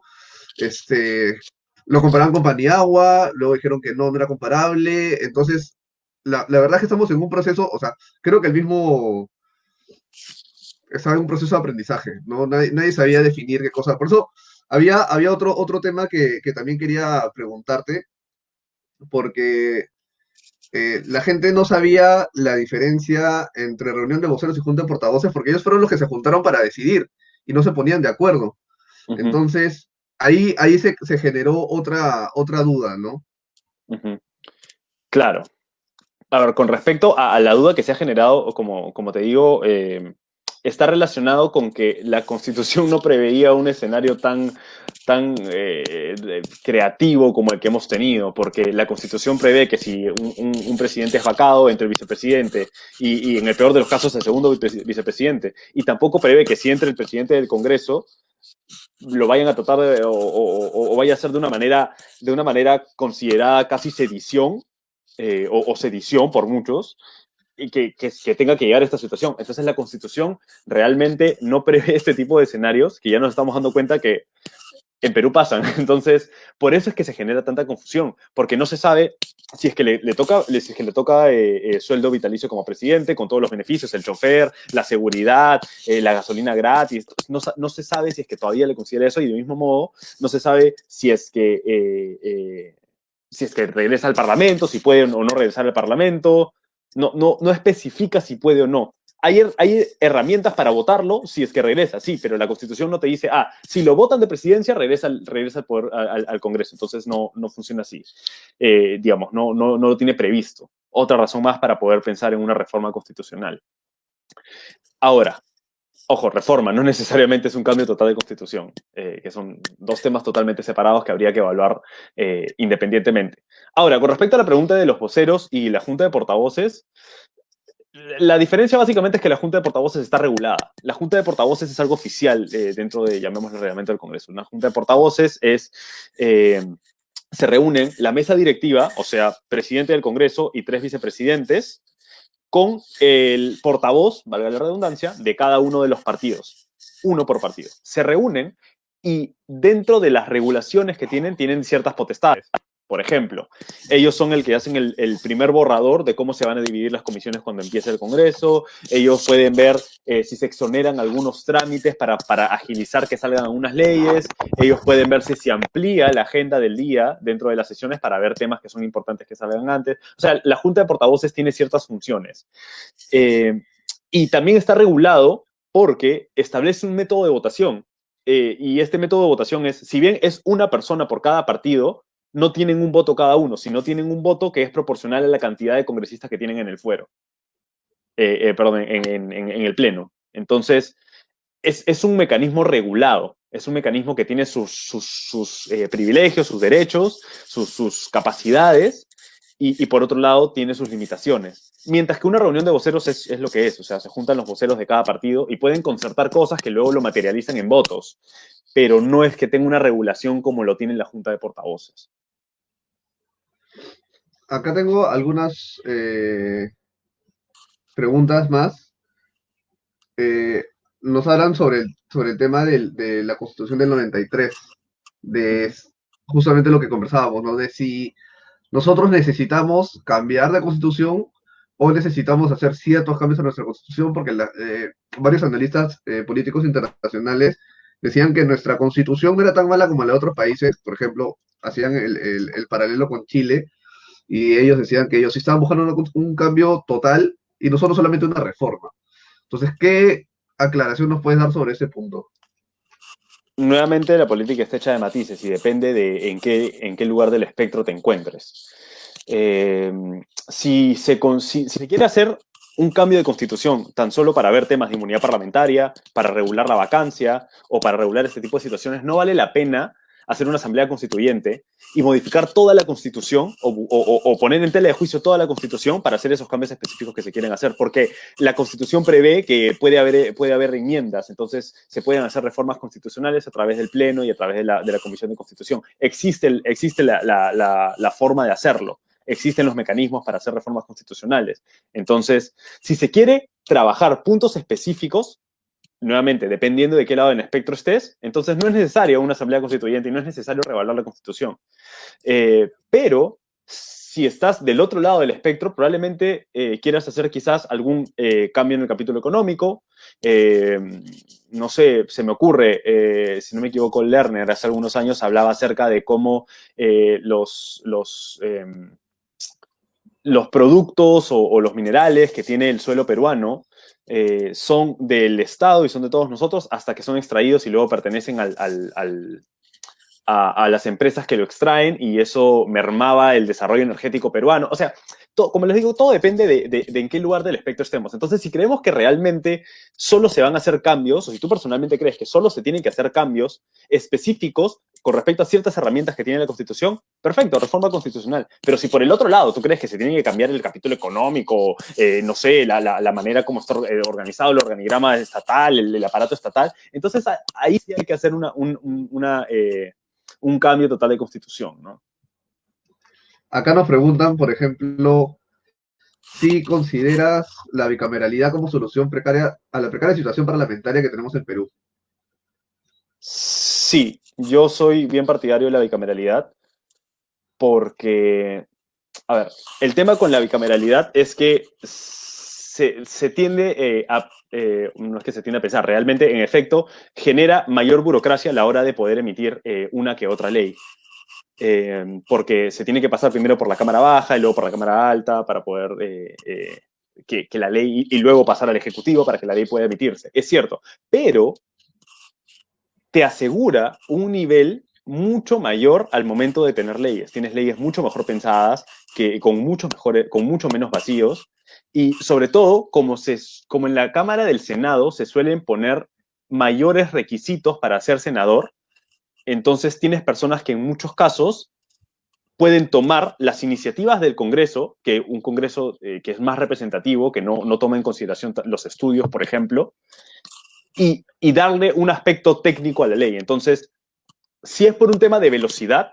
este, lo comparaban con Paniagua, luego dijeron que no era comparable, entonces la verdad es que estamos en un proceso, o sea, creo que el mismo estaba en un proceso de aprendizaje, ¿no? Nadie sabía definir qué cosa, por eso había otro tema que también quería preguntarte, porque la gente no sabía la diferencia entre reunión de voceros y junta de portavoces, porque ellos fueron los que se juntaron para decidir y no se ponían de acuerdo. Uh -huh, Entonces, ahí se generó otra duda, ¿no? uh -huh. Claro. A ver, con respecto a la duda que se ha generado, como te digo, está relacionado con que la Constitución no preveía un escenario tan creativo como el que hemos tenido, porque la Constitución prevé que si un presidente es vacado, entre el vicepresidente y en el peor de los casos el segundo vicepresidente, y tampoco prevé que si entre el presidente del Congreso lo vayan a tratar o vaya a ser de una manera considerada casi sedición, o sedición por muchos, y que tenga que llegar a esta situación. Entonces la Constitución realmente no prevé este tipo de escenarios, que ya nos estamos dando cuenta que en Perú pasan. Entonces, por eso es que se genera tanta confusión, porque no se sabe si es que le toca sueldo vitalicio como presidente, con todos los beneficios, el chofer, la seguridad, la gasolina gratis. No se sabe si es que todavía le considera eso, y del mismo modo no se sabe si es que regresa al Parlamento, si puede o no regresar al Parlamento. No especifica si puede o no. Hay herramientas para votarlo si es que regresa, sí, pero la Constitución no te dice, si lo votan de presidencia, regresa al Congreso. Entonces no funciona así. Digamos, no lo tiene previsto. Otra razón más para poder pensar en una reforma constitucional. Ahora, ojo, reforma, no necesariamente es un cambio total de Constitución, que son dos temas totalmente separados que habría que evaluar independientemente. Ahora, con respecto a la pregunta de los voceros y la Junta de Portavoces, la diferencia básicamente es que la Junta de Portavoces está regulada. La Junta de Portavoces es algo oficial dentro de, llamémoslo, el reglamento del Congreso. Una Junta de Portavoces se reúnen la mesa directiva, o sea, presidente del Congreso y 3 vicepresidentes, con el portavoz, valga la redundancia, de cada uno de los partidos. Uno por partido. Se reúnen y dentro de las regulaciones que tienen ciertas potestades. Por ejemplo, ellos son el que hacen el primer borrador de cómo se van a dividir las comisiones cuando empiece el Congreso. Ellos pueden ver si se exoneran algunos trámites para agilizar que salgan algunas leyes. Ellos pueden ver si se amplía la agenda del día dentro de las sesiones para ver temas que son importantes que salgan antes. O sea, la Junta de Portavoces tiene ciertas funciones. Y también está regulado porque establece un método de votación. Y este método de votación es, si bien es una persona por cada partido, no tienen un voto cada uno, sino tienen un voto que es proporcional a la cantidad de congresistas que tienen en el fuero. Perdón, en el pleno. Entonces, es un mecanismo regulado, es un mecanismo que tiene sus privilegios, sus derechos, sus capacidades, y por otro lado tiene sus limitaciones. Mientras que una reunión de voceros es lo que es, o sea, se juntan los voceros de cada partido y pueden concertar cosas que luego lo materializan en votos, pero no es que tenga una regulación como lo tiene la Junta de Portavoces. Acá tengo algunas preguntas más. Eh, Nos hablan sobre el tema de la Constitución del 93, de Ujú. justamente lo que conversábamos, ¿no? De si nosotros necesitamos cambiar la Constitución o necesitamos hacer ciertos cambios a nuestra Constitución, porque varios analistas políticos internacionales decían que nuestra Constitución no era tan mala como la de otros países. Por ejemplo, hacían el paralelo con Chile, y ellos decían que ellos sí estaban buscando un cambio total y nosotros solamente una reforma. Entonces, ¿qué aclaración nos puedes dar sobre ese punto? Nuevamente, la política está hecha de matices y depende de en qué lugar del espectro te encuentres. Eh, si se quiere hacer un cambio de constitución tan solo para ver temas de inmunidad parlamentaria, para regular la vacancia o para regular este tipo de situaciones, no vale la pena hacer una asamblea constituyente y modificar toda la constitución o poner en tela de juicio toda la constitución para hacer esos cambios específicos que se quieren hacer, porque la constitución prevé que puede haber enmiendas, entonces se pueden hacer reformas constitucionales a través del Pleno y a través de la Comisión de Constitución. Existe la forma de hacerlo, existen los mecanismos para hacer reformas constitucionales. Entonces, si se quiere trabajar puntos específicos, nuevamente, dependiendo de qué lado del espectro estés, entonces no es necesario una asamblea constituyente y no es necesario revaluar la constitución. Pero si estás del otro lado del espectro, probablemente quieras hacer quizás algún cambio en el capítulo económico. Eh, no sé, se me ocurre, si no me equivoco, Lerner hace algunos años hablaba acerca de cómo los productos o los minerales que tiene el suelo peruano son del Estado y son de todos nosotros hasta que son extraídos y luego pertenecen a las empresas que lo extraen, y eso mermaba el desarrollo energético peruano. O sea, como les digo, todo depende de en qué lugar del espectro estemos. Entonces, si creemos que realmente solo se van a hacer cambios, o si tú personalmente crees que solo se tienen que hacer cambios específicos con respecto a ciertas herramientas que tiene la Constitución, perfecto, reforma constitucional. Pero si por el otro lado tú crees que se tiene que cambiar el capítulo económico, no sé, la manera como está organizado el organigrama estatal, el aparato estatal, entonces ahí sí hay que hacer un cambio total de constitución, ¿no? Acá nos preguntan, por ejemplo, si consideras la bicameralidad como solución precaria a la precaria situación parlamentaria que tenemos en Perú. Sí, yo soy bien partidario de la bicameralidad porque, a ver, el tema con la bicameralidad es que se tiende no es que se tiende a pensar, realmente, en efecto, genera mayor burocracia a la hora de poder emitir una que otra ley. Porque se tiene que pasar primero por la Cámara Baja y luego por la Cámara Alta para poder que la ley, y luego pasar al Ejecutivo para que la ley pueda emitirse. Es cierto, pero te asegura un nivel mucho mayor al momento de tener leyes. Tienes leyes mucho mejor pensadas, con mucho menos vacíos, y sobre todo, como en la Cámara del Senado se suelen poner mayores requisitos para ser senador, entonces tienes personas que en muchos casos pueden tomar las iniciativas del Congreso, que un Congreso que es más representativo, que no toma en consideración los estudios, por ejemplo, y darle un aspecto técnico a la ley. Entonces, si es por un tema de velocidad,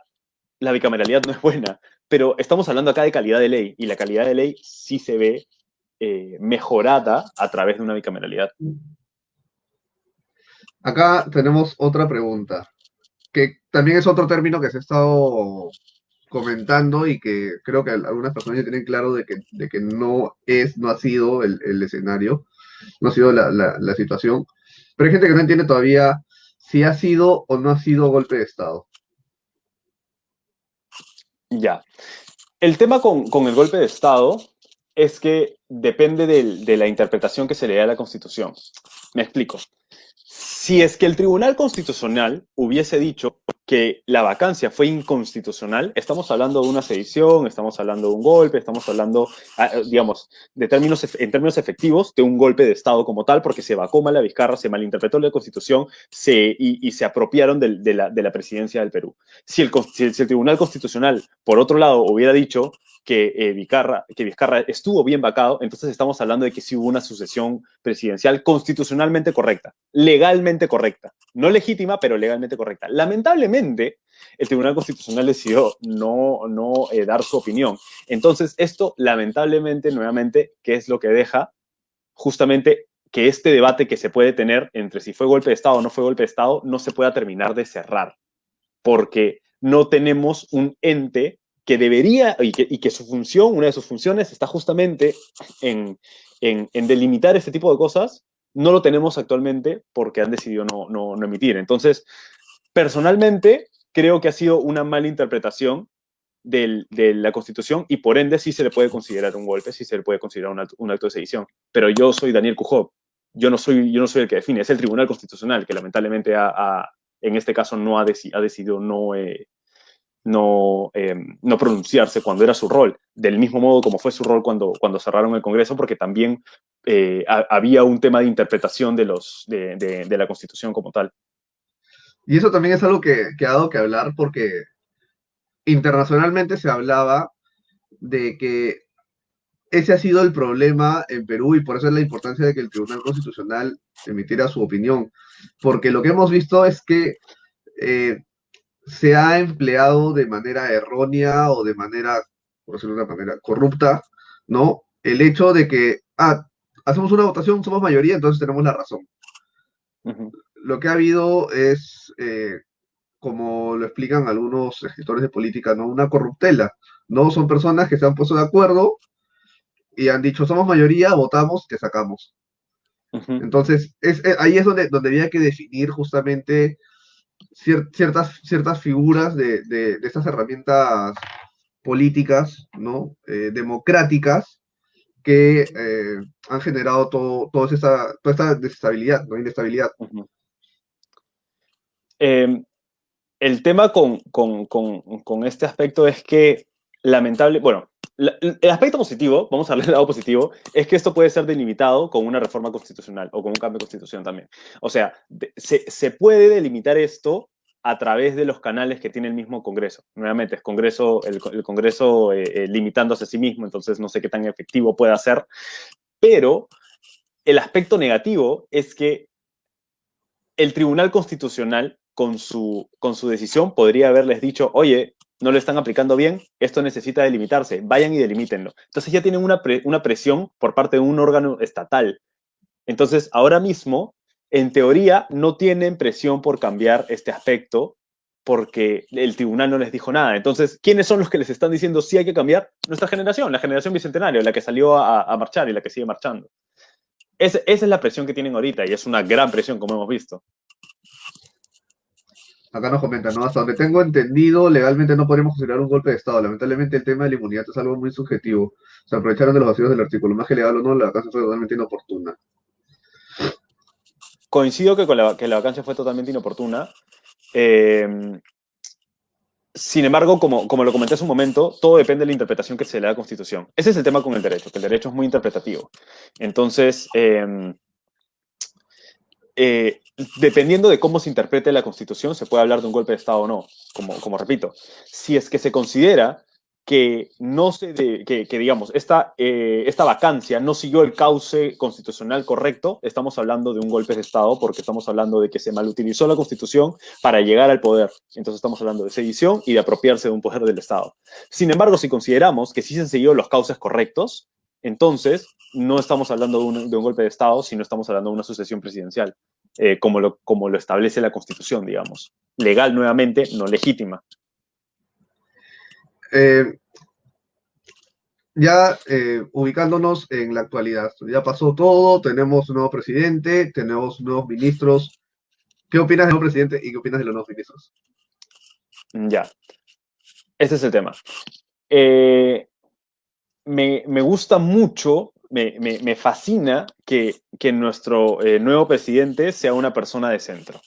la bicameralidad no es buena, pero estamos hablando acá de calidad de ley, y la calidad de ley sí se ve mejorada a través de una bicameralidad. Acá tenemos otra pregunta, que también es otro término que se ha estado comentando y que creo que algunas personas ya tienen claro de que no ha sido el escenario, no ha sido la situación, pero hay gente que no entiende todavía si ha sido o no ha sido golpe de Estado. Ya. El tema con el golpe de Estado es que depende de la interpretación que se le dé a la Constitución. Me explico. Si es que el Tribunal Constitucional hubiese dicho que la vacancia fue inconstitucional, estamos hablando de una sedición, estamos hablando de un golpe, estamos hablando, digamos, en términos efectivos, de un golpe de Estado como tal, porque se vacó mal a Vizcarra, se malinterpretó la Constitución y se apropiaron de la presidencia del Perú. Si el Tribunal Constitucional, por otro lado, hubiera dicho que Vizcarra estuvo bien vacado, entonces estamos hablando de que sí hubo una sucesión presidencial constitucionalmente correcta, legalmente correcta. No legítima, pero legalmente correcta. Lamentablemente, el Tribunal Constitucional decidió no dar su opinión. Entonces, esto, lamentablemente, nuevamente, ¿qué es lo que deja? Justamente que este debate que se puede tener entre si fue golpe de Estado o no fue golpe de Estado no se pueda terminar de cerrar, porque no tenemos un ente que debería, y que su función, una de sus funciones, está justamente en delimitar este tipo de cosas. No lo tenemos actualmente porque han decidido no emitir. Entonces, personalmente, creo que ha sido una mala interpretación de la Constitución y por ende sí se le puede considerar un golpe, sí se le puede considerar un acto de sedición. Pero yo soy Daniel Kujob, yo no soy el que define, es el Tribunal Constitucional que lamentablemente en este caso ha decidido no pronunciarse cuando era su rol, del mismo modo como fue su rol cuando cerraron el Congreso, porque también había un tema de interpretación de la Constitución como tal. Y eso también es algo que ha dado que hablar porque internacionalmente se hablaba de que ese ha sido el problema en Perú y por eso es la importancia de que el Tribunal Constitucional emitiera su opinión. Porque lo que hemos visto es que eh, se ha empleado de manera errónea o de manera, por decirlo de una manera, corrupta, ¿no? El hecho de que, hacemos una votación, somos mayoría, entonces tenemos la razón. Ujú. Lo que ha habido es, como lo explican algunos escritores de política, ¿no? Una corruptela, ¿no? Son personas que se han puesto de acuerdo y han dicho, somos mayoría, votamos, te sacamos. Ujú. Entonces, ahí es donde había que definir justamente ciertas figuras de estas herramientas políticas, ¿no? Democráticas, que han generado toda esta desestabilidad, ¿no? Inestabilidad. Ujú. Eh, el tema con este aspecto es que, bueno, el aspecto positivo, vamos a hablar del lado positivo, es que esto puede ser delimitado con una reforma constitucional o con un cambio de constitución también. O sea, se puede delimitar esto a través de los canales que tiene el mismo Congreso. Nuevamente, el Congreso limitándose a sí mismo, entonces no sé qué tan efectivo puede ser, pero el aspecto negativo es que el Tribunal Constitucional, con su decisión, podría haberles dicho, oye, no lo están aplicando bien, esto necesita delimitarse, vayan y delimítenlo. Entonces ya tienen una presión por parte de un órgano estatal. Entonces, ahora mismo, en teoría, no tienen presión por cambiar este aspecto porque el tribunal no les dijo nada. Entonces, ¿quiénes son los que les están diciendo sí hay que cambiar? Nuestra generación, la generación bicentenaria, la que salió a marchar y la que sigue marchando. Esa es la presión que tienen ahorita y es una gran presión, como hemos visto. Acá nos comentan, ¿no? Hasta donde tengo entendido, legalmente no podemos considerar un golpe de Estado. Lamentablemente el tema de la inmunidad es algo muy subjetivo. Se aprovecharon de los vacíos del artículo. Más que legal o no, la vacancia fue totalmente inoportuna. Coincido que la vacancia fue totalmente inoportuna. Eh, Sin embargo, como lo comenté hace un momento, todo depende de la interpretación que se le da a la Constitución. Ese es el tema con el derecho, que el derecho es muy interpretativo. Entonces, eh, dependiendo de cómo se interprete la Constitución, se puede hablar de un golpe de Estado o no. Como repito, si es que se considera que no que digamos, esta vacancia no siguió el cauce constitucional correcto, estamos hablando de un golpe de Estado porque estamos hablando de que se malutilizó la Constitución para llegar al poder. Entonces estamos hablando de sedición y de apropiarse de un poder del Estado. Sin embargo, si consideramos que sí se han seguido los cauces correctos, entonces no estamos hablando de un golpe de Estado, sino estamos hablando de una sucesión presidencial, como lo establece la Constitución, digamos. Legal nuevamente, no legítima. Eh, ya ubicándonos en la actualidad, ya pasó todo, tenemos un nuevo presidente, tenemos nuevos ministros. ¿Qué opinas del nuevo presidente y qué opinas de los nuevos ministros? Ya, ese es el tema. Eh, me gusta mucho, me fascina que nuestro nuevo presidente sea una persona de centro.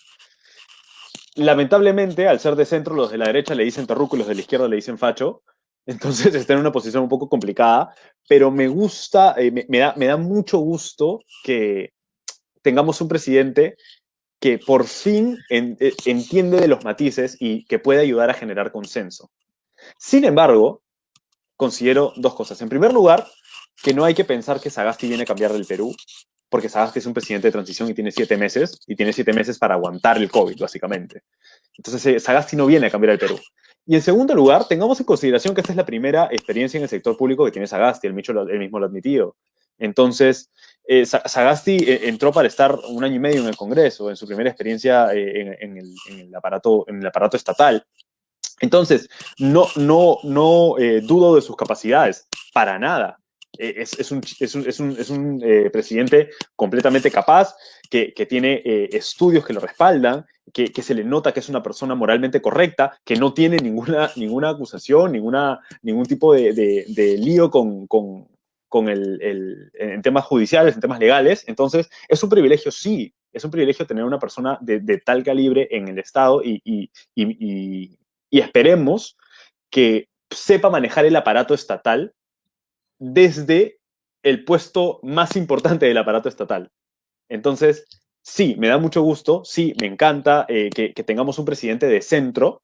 Lamentablemente, al ser de centro, los de la derecha le dicen terruco y los de la izquierda le dicen facho. Entonces está en una posición un poco complicada, pero me gusta, me da mucho gusto que tengamos un presidente que por fin entiende de los matices y que puede ayudar a generar consenso. Sin embargo, considero dos cosas. En primer lugar, que no hay que pensar que Sagasti viene a cambiar el Perú. porque Sagasti es un presidente de transición y tiene 7 meses, y tiene 7 meses para aguantar el COVID, básicamente. Entonces, Sagasti no viene a cambiar el Perú. Y en segundo lugar, tengamos en consideración que esta es la primera experiencia en el sector público que tiene Sagasti, él mismo lo ha admitido. Entonces, Sagasti entró para estar 1 año y medio en el Congreso, en su primera experiencia en el aparato estatal. Entonces, no dudo de sus capacidades, para nada. Es un presidente completamente capaz, que tiene estudios que lo respaldan, que se le nota que es una persona moralmente correcta, que no tiene ninguna acusación, ningún tipo de lío en temas judiciales, en temas legales. Entonces, es un privilegio, sí, es un privilegio tener una persona de tal calibre en el Estado y esperemos que sepa manejar el aparato estatal desde el puesto más importante del aparato estatal. Entonces, sí, me da mucho gusto, sí, me encanta que tengamos un presidente de centro.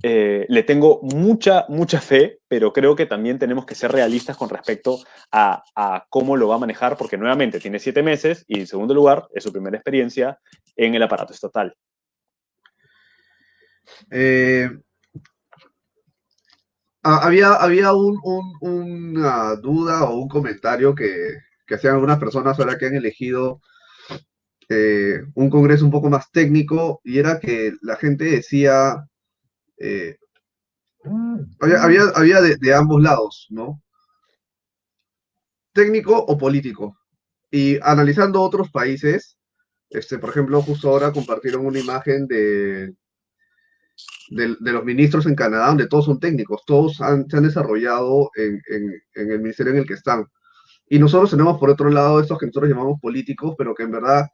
Le tengo mucha fe, pero creo que también tenemos que ser realistas con respecto a cómo lo va a manejar, porque nuevamente tiene 7 meses y en segundo lugar es su primera experiencia en el aparato estatal. Eh, había una duda o un comentario que hacían algunas personas ahora que han elegido un congreso un poco más técnico, y era que la gente decía, eh, había de ambos lados, ¿no? Técnico o político. Y analizando otros países, por ejemplo, justo ahora compartieron una imagen de los ministros en Canadá, donde todos son técnicos, todos se han desarrollado en el ministerio en el que están. Y nosotros tenemos por otro lado estos que nosotros llamamos políticos, pero que en verdad,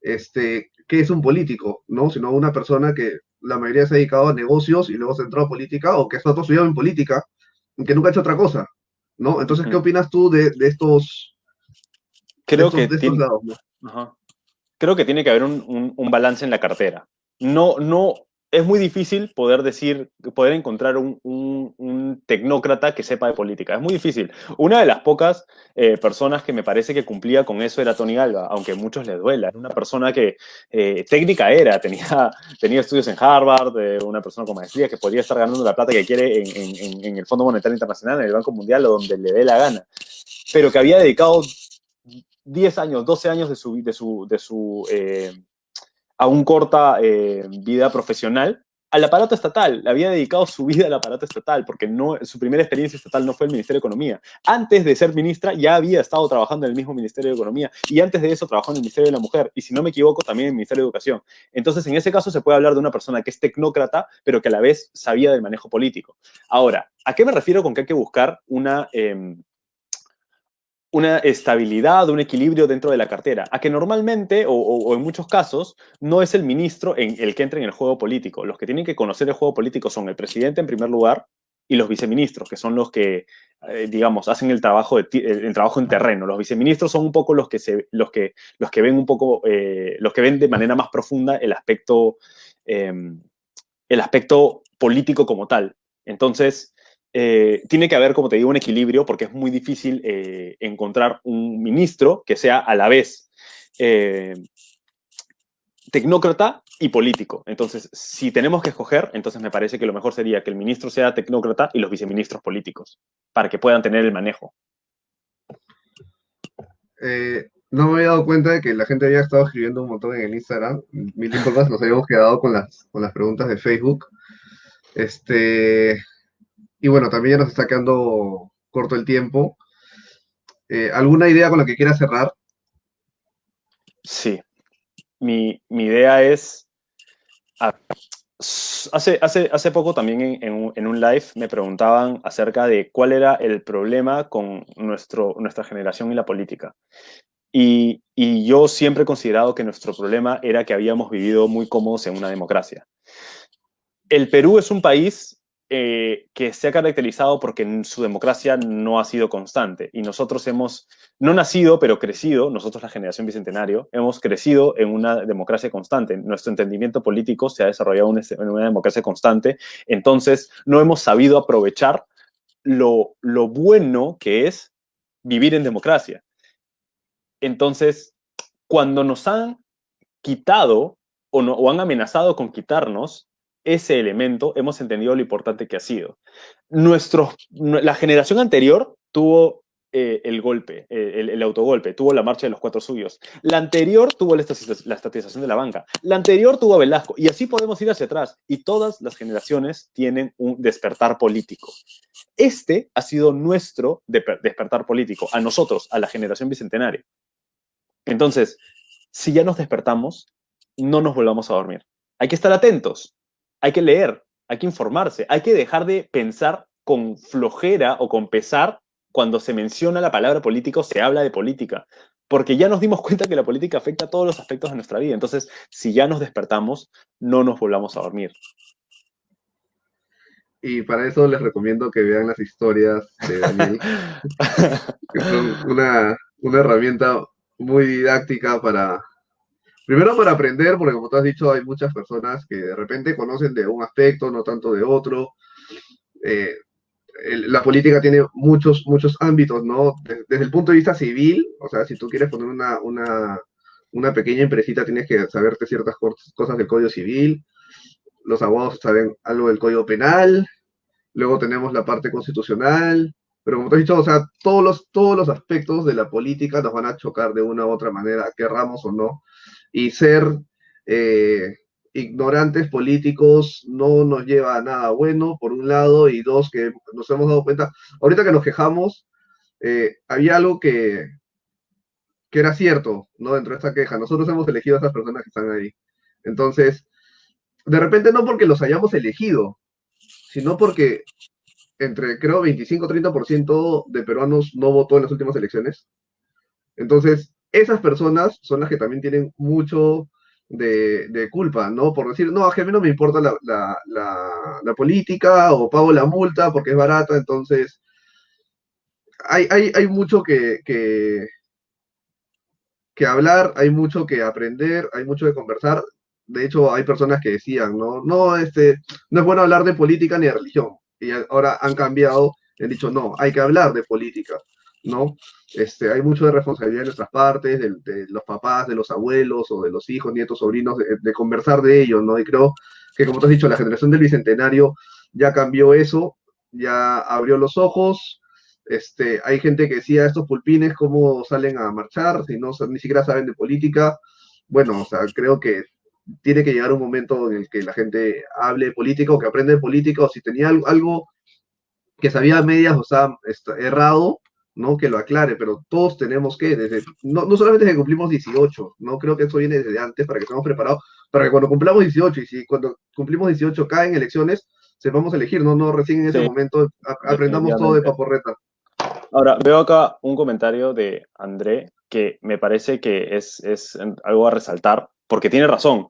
¿qué es un político? ¿No? Sino una persona que la mayoría se ha dedicado a negocios y luego se entró a política, o que está todo estudiado en política, que nunca ha hecho otra cosa, ¿no? Entonces, ¿qué opinas tú de estos, Creo que de estos tiene, lados, ¿no? ajá. Creo que tiene que haber un balance en la cartera. No, es muy difícil poder encontrar un tecnócrata que sepa de política. Es muy difícil. Una de las pocas personas que me parece que cumplía con eso era Tony Alva, aunque a muchos les duela. Era una persona que técnica era, tenía estudios en Harvard, una persona con maestría que podría estar ganando la plata que quiere en el Fondo Monetario Internacional, en el Banco Mundial o donde le dé la gana, pero que había dedicado 10 años, 12 años aún corta vida profesional al aparato estatal. Había dedicado su vida al aparato estatal, porque su primera experiencia estatal no fue el Ministerio de Economía. Antes de ser ministra ya había estado trabajando en el mismo Ministerio de Economía, y antes de eso trabajó en el Ministerio de la Mujer, y si no me equivoco también en el Ministerio de Educación. Entonces, en ese caso se puede hablar de una persona que es tecnócrata, pero que a la vez sabía del manejo político. Ahora, ¿a qué me refiero con que hay que buscar una estabilidad, un equilibrio dentro de la cartera? A que normalmente, o en muchos casos, no es el ministro el que entra en el juego político. Los que tienen que conocer el juego político son el presidente en primer lugar y los viceministros, que son los que, digamos, hacen el trabajo en terreno. Los viceministros son un poco los que ven un poco, los que ven de manera más profunda el aspecto político como tal. Entonces, tiene que haber, como te digo, un equilibrio, porque es muy difícil encontrar un ministro que sea a la vez tecnócrata y político. Entonces, si tenemos que escoger, entonces me parece que lo mejor sería que el ministro sea tecnócrata y los viceministros políticos, para que puedan tener el manejo. No me había dado cuenta de que la gente había estado escribiendo un montón en el Instagram. Mil disculpas, nos habíamos quedado con las preguntas de Facebook. Y bueno, también ya nos está quedando corto el tiempo. ¿Alguna idea con la que quieras cerrar? Sí. Mi idea es... Hace poco también en un live me preguntaban acerca de cuál era el problema con nuestra generación y la política. Y yo siempre he considerado que nuestro problema era que habíamos vivido muy cómodos en una democracia. El Perú es un país que se ha caracterizado porque su democracia no ha sido constante, y nosotros hemos no nacido, pero crecido, nosotros la generación bicentenario, hemos crecido en una democracia constante. Nuestro entendimiento político se ha desarrollado en una democracia constante. Entonces no hemos sabido aprovechar lo bueno que es vivir en democracia. Entonces, cuando nos han quitado o han amenazado con quitarnos ese elemento, hemos entendido lo importante que ha sido. La generación anterior tuvo el golpe, el autogolpe, tuvo la marcha de los cuatro suyos. La anterior tuvo la estatización de la banca. La anterior tuvo a Velasco. Y así podemos ir hacia atrás. Y todas las generaciones tienen un despertar político. Este ha sido nuestro despertar político, a nosotros, a la generación bicentenaria. Entonces, si ya nos despertamos, no nos volvamos a dormir. Hay que estar atentos, hay que leer, hay que informarse, hay que dejar de pensar con flojera o con pesar cuando se menciona la palabra política o se habla de política, porque ya nos dimos cuenta que la política afecta a todos los aspectos de nuestra vida. Entonces, si ya nos despertamos, no nos volvamos a dormir. Y para eso les recomiendo que vean las historias de Daniel, que son una herramienta muy didáctica para, primero para aprender, porque como tú has dicho, hay muchas personas que de repente conocen de un aspecto, no tanto de otro. Eh, la política tiene muchos ámbitos, ¿no? Desde el punto de vista civil, o sea, si tú quieres poner una pequeña empresita, tienes que saberte ciertas cosas del Código Civil. Los abogados saben algo del Código Penal. Luego tenemos la parte constitucional. Pero como te he dicho, o sea, todos los aspectos de la política nos van a chocar de una u otra manera, querramos o no. Y ser eh, ignorantes políticos no nos lleva a nada bueno, por un lado, y dos, que nos hemos dado cuenta, ahorita que nos quejamos, había algo que era cierto, ¿no? Dentro de esta queja. Nosotros hemos elegido a esas personas que están ahí. Entonces, de repente no porque los hayamos elegido, sino porque entre, creo, 25-30% de peruanos no votó en las últimas elecciones. Entonces, esas personas son las que también tienen mucho de culpa, ¿no? Por decir, no, a mí no me importa la política o pago la multa porque es barata, entonces hay mucho que hablar, hay mucho que aprender, hay mucho que conversar. De hecho, hay personas que decían, no, no, no es bueno hablar de política ni de religión. Y ahora han cambiado, han dicho, no, hay que hablar de política, ¿no? Hay mucho de responsabilidad de nuestras partes, de los papás, de los abuelos o de los hijos, nietos, sobrinos, de conversar de ello, ¿no? Y creo que, como te has dicho, la generación del Bicentenario ya cambió eso, ya abrió los ojos. Hay gente que decía, estos pulpines, ¿cómo salen a marchar? Si no, ni siquiera saben de política. Bueno, o sea, creo que tiene que llegar un momento en el que la gente hable de política o que aprenda de política, o si tenía algo que sabía a medias o estaba errado, ¿no? Que lo aclare, pero todos tenemos que, no solamente desde que cumplimos 18, ¿no? Creo que eso viene desde antes para que estemos preparados, para que cuando cumplamos 18, y si cuando cumplimos 18 caen elecciones, sepamos elegir, no recién en ese Sí, momento aprendamos todo de definitivamente. paporreta. Ahora, veo acá un comentario de André que me parece que es algo a resaltar, porque tiene razón.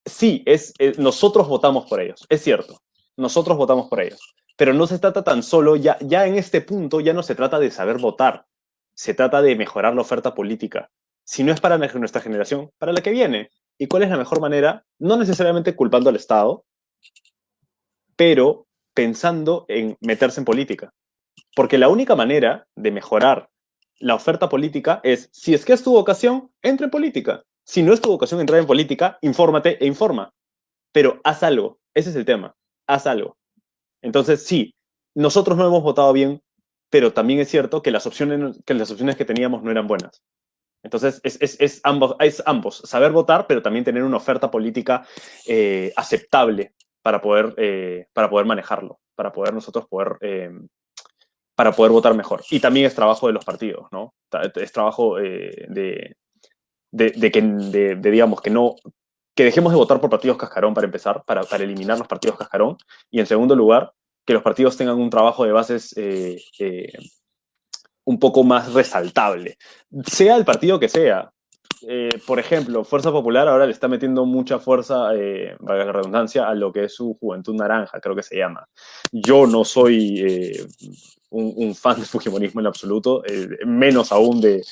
Sí, nosotros votamos por ellos, es cierto, nosotros votamos por ellos, pero no se trata tan solo, ya en este punto ya no se trata de saber votar, se trata de mejorar la oferta política. Si no es para nuestra generación, para la que viene. ¿Y cuál es la mejor manera? No necesariamente culpando al Estado, pero pensando en meterse en política. Porque la única manera de mejorar la oferta política es, si es que es tu vocación, entra en política. Si no es tu vocación entrar en política, infórmate e informa. Pero haz algo. Ese es el tema. Haz algo. Entonces, sí, nosotros no hemos votado bien, pero también es cierto que las opciones que teníamos no eran buenas. Entonces, es ambos. Saber votar, pero también tener una oferta política aceptable para poder manejarlo, para poder votar mejor. Y también es trabajo de los partidos, ¿no? Es trabajo digamos, que dejemos de votar por partidos cascarón para empezar, para eliminar los partidos cascarón. Y en segundo lugar, que los partidos tengan un trabajo de bases un poco más resaltable. Sea el partido que sea. Por ejemplo, Fuerza Popular ahora le está metiendo mucha fuerza, valga la redundancia, a lo que es su Juventud Naranja, creo que se llama. Yo no soy un fan del fujimonismo en absoluto, menos aún del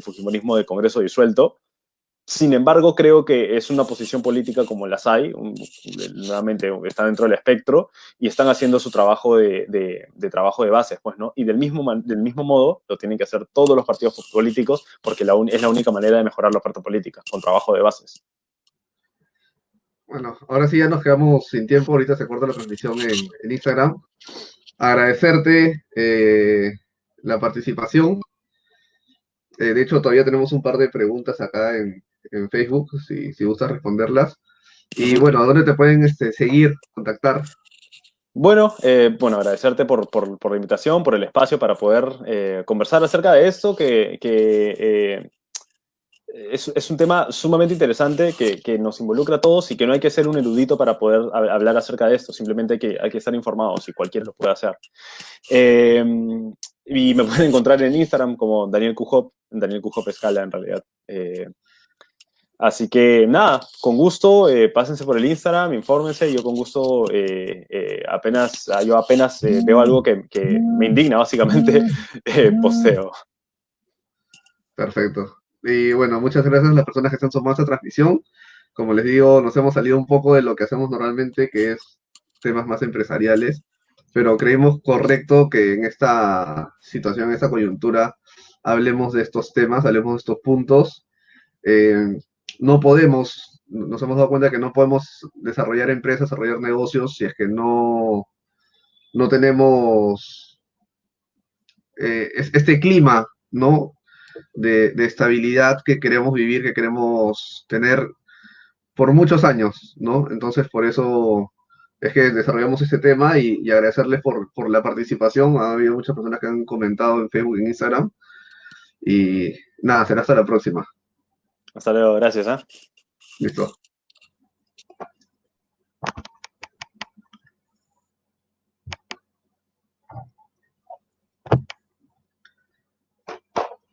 fujimonismo de Congreso disuelto, Sin embargo, creo que es una posición política como las hay, nuevamente está dentro del espectro y están haciendo su trabajo de trabajo de bases, pues, ¿no? Y del mismo modo lo tienen que hacer todos los partidos políticos porque es la única manera de mejorar la oferta política, con trabajo de bases. Bueno, ahora sí ya nos quedamos sin tiempo, ahorita se corta la transmisión en Instagram. Agradecerte la participación. De hecho, todavía tenemos un par de preguntas acá en Facebook, si gustas responderlas. Y Ujú. bueno, ¿a dónde te pueden seguir, contactar? Bueno, agradecerte por la invitación, por el espacio para poder conversar acerca de esto, es un tema sumamente interesante que nos involucra a todos y que no hay que ser un erudito para poder hablar acerca de esto, simplemente hay que estar informados y cualquiera lo puede hacer. Eh, y me pueden encontrar en Instagram como Daniel Qhop, Daniel Qhop Escala en realidad. Así que nada, con gusto, pásense por el Instagram, infórmense, yo con gusto yo apenas veo algo que me indigna básicamente, posteo. Perfecto. Y bueno, muchas gracias a las personas que se han sumado a esta transmisión. Como les digo, nos hemos salido un poco de lo que hacemos normalmente, que es temas más empresariales, pero creímos correcto que en esta situación, en esta coyuntura, hablemos de estos temas, hablemos de estos puntos. Eh, no podemos, nos hemos dado cuenta que no podemos desarrollar empresas, desarrollar negocios si es que no tenemos este clima, ¿no? De estabilidad que queremos vivir, que queremos tener por muchos años, ¿no? Entonces, por eso es que desarrollamos este tema y agradecerles por la participación. Ha habido muchas personas que han comentado en Facebook y en Instagram. Y nada, será hasta la próxima. Hasta luego, gracias. Listo.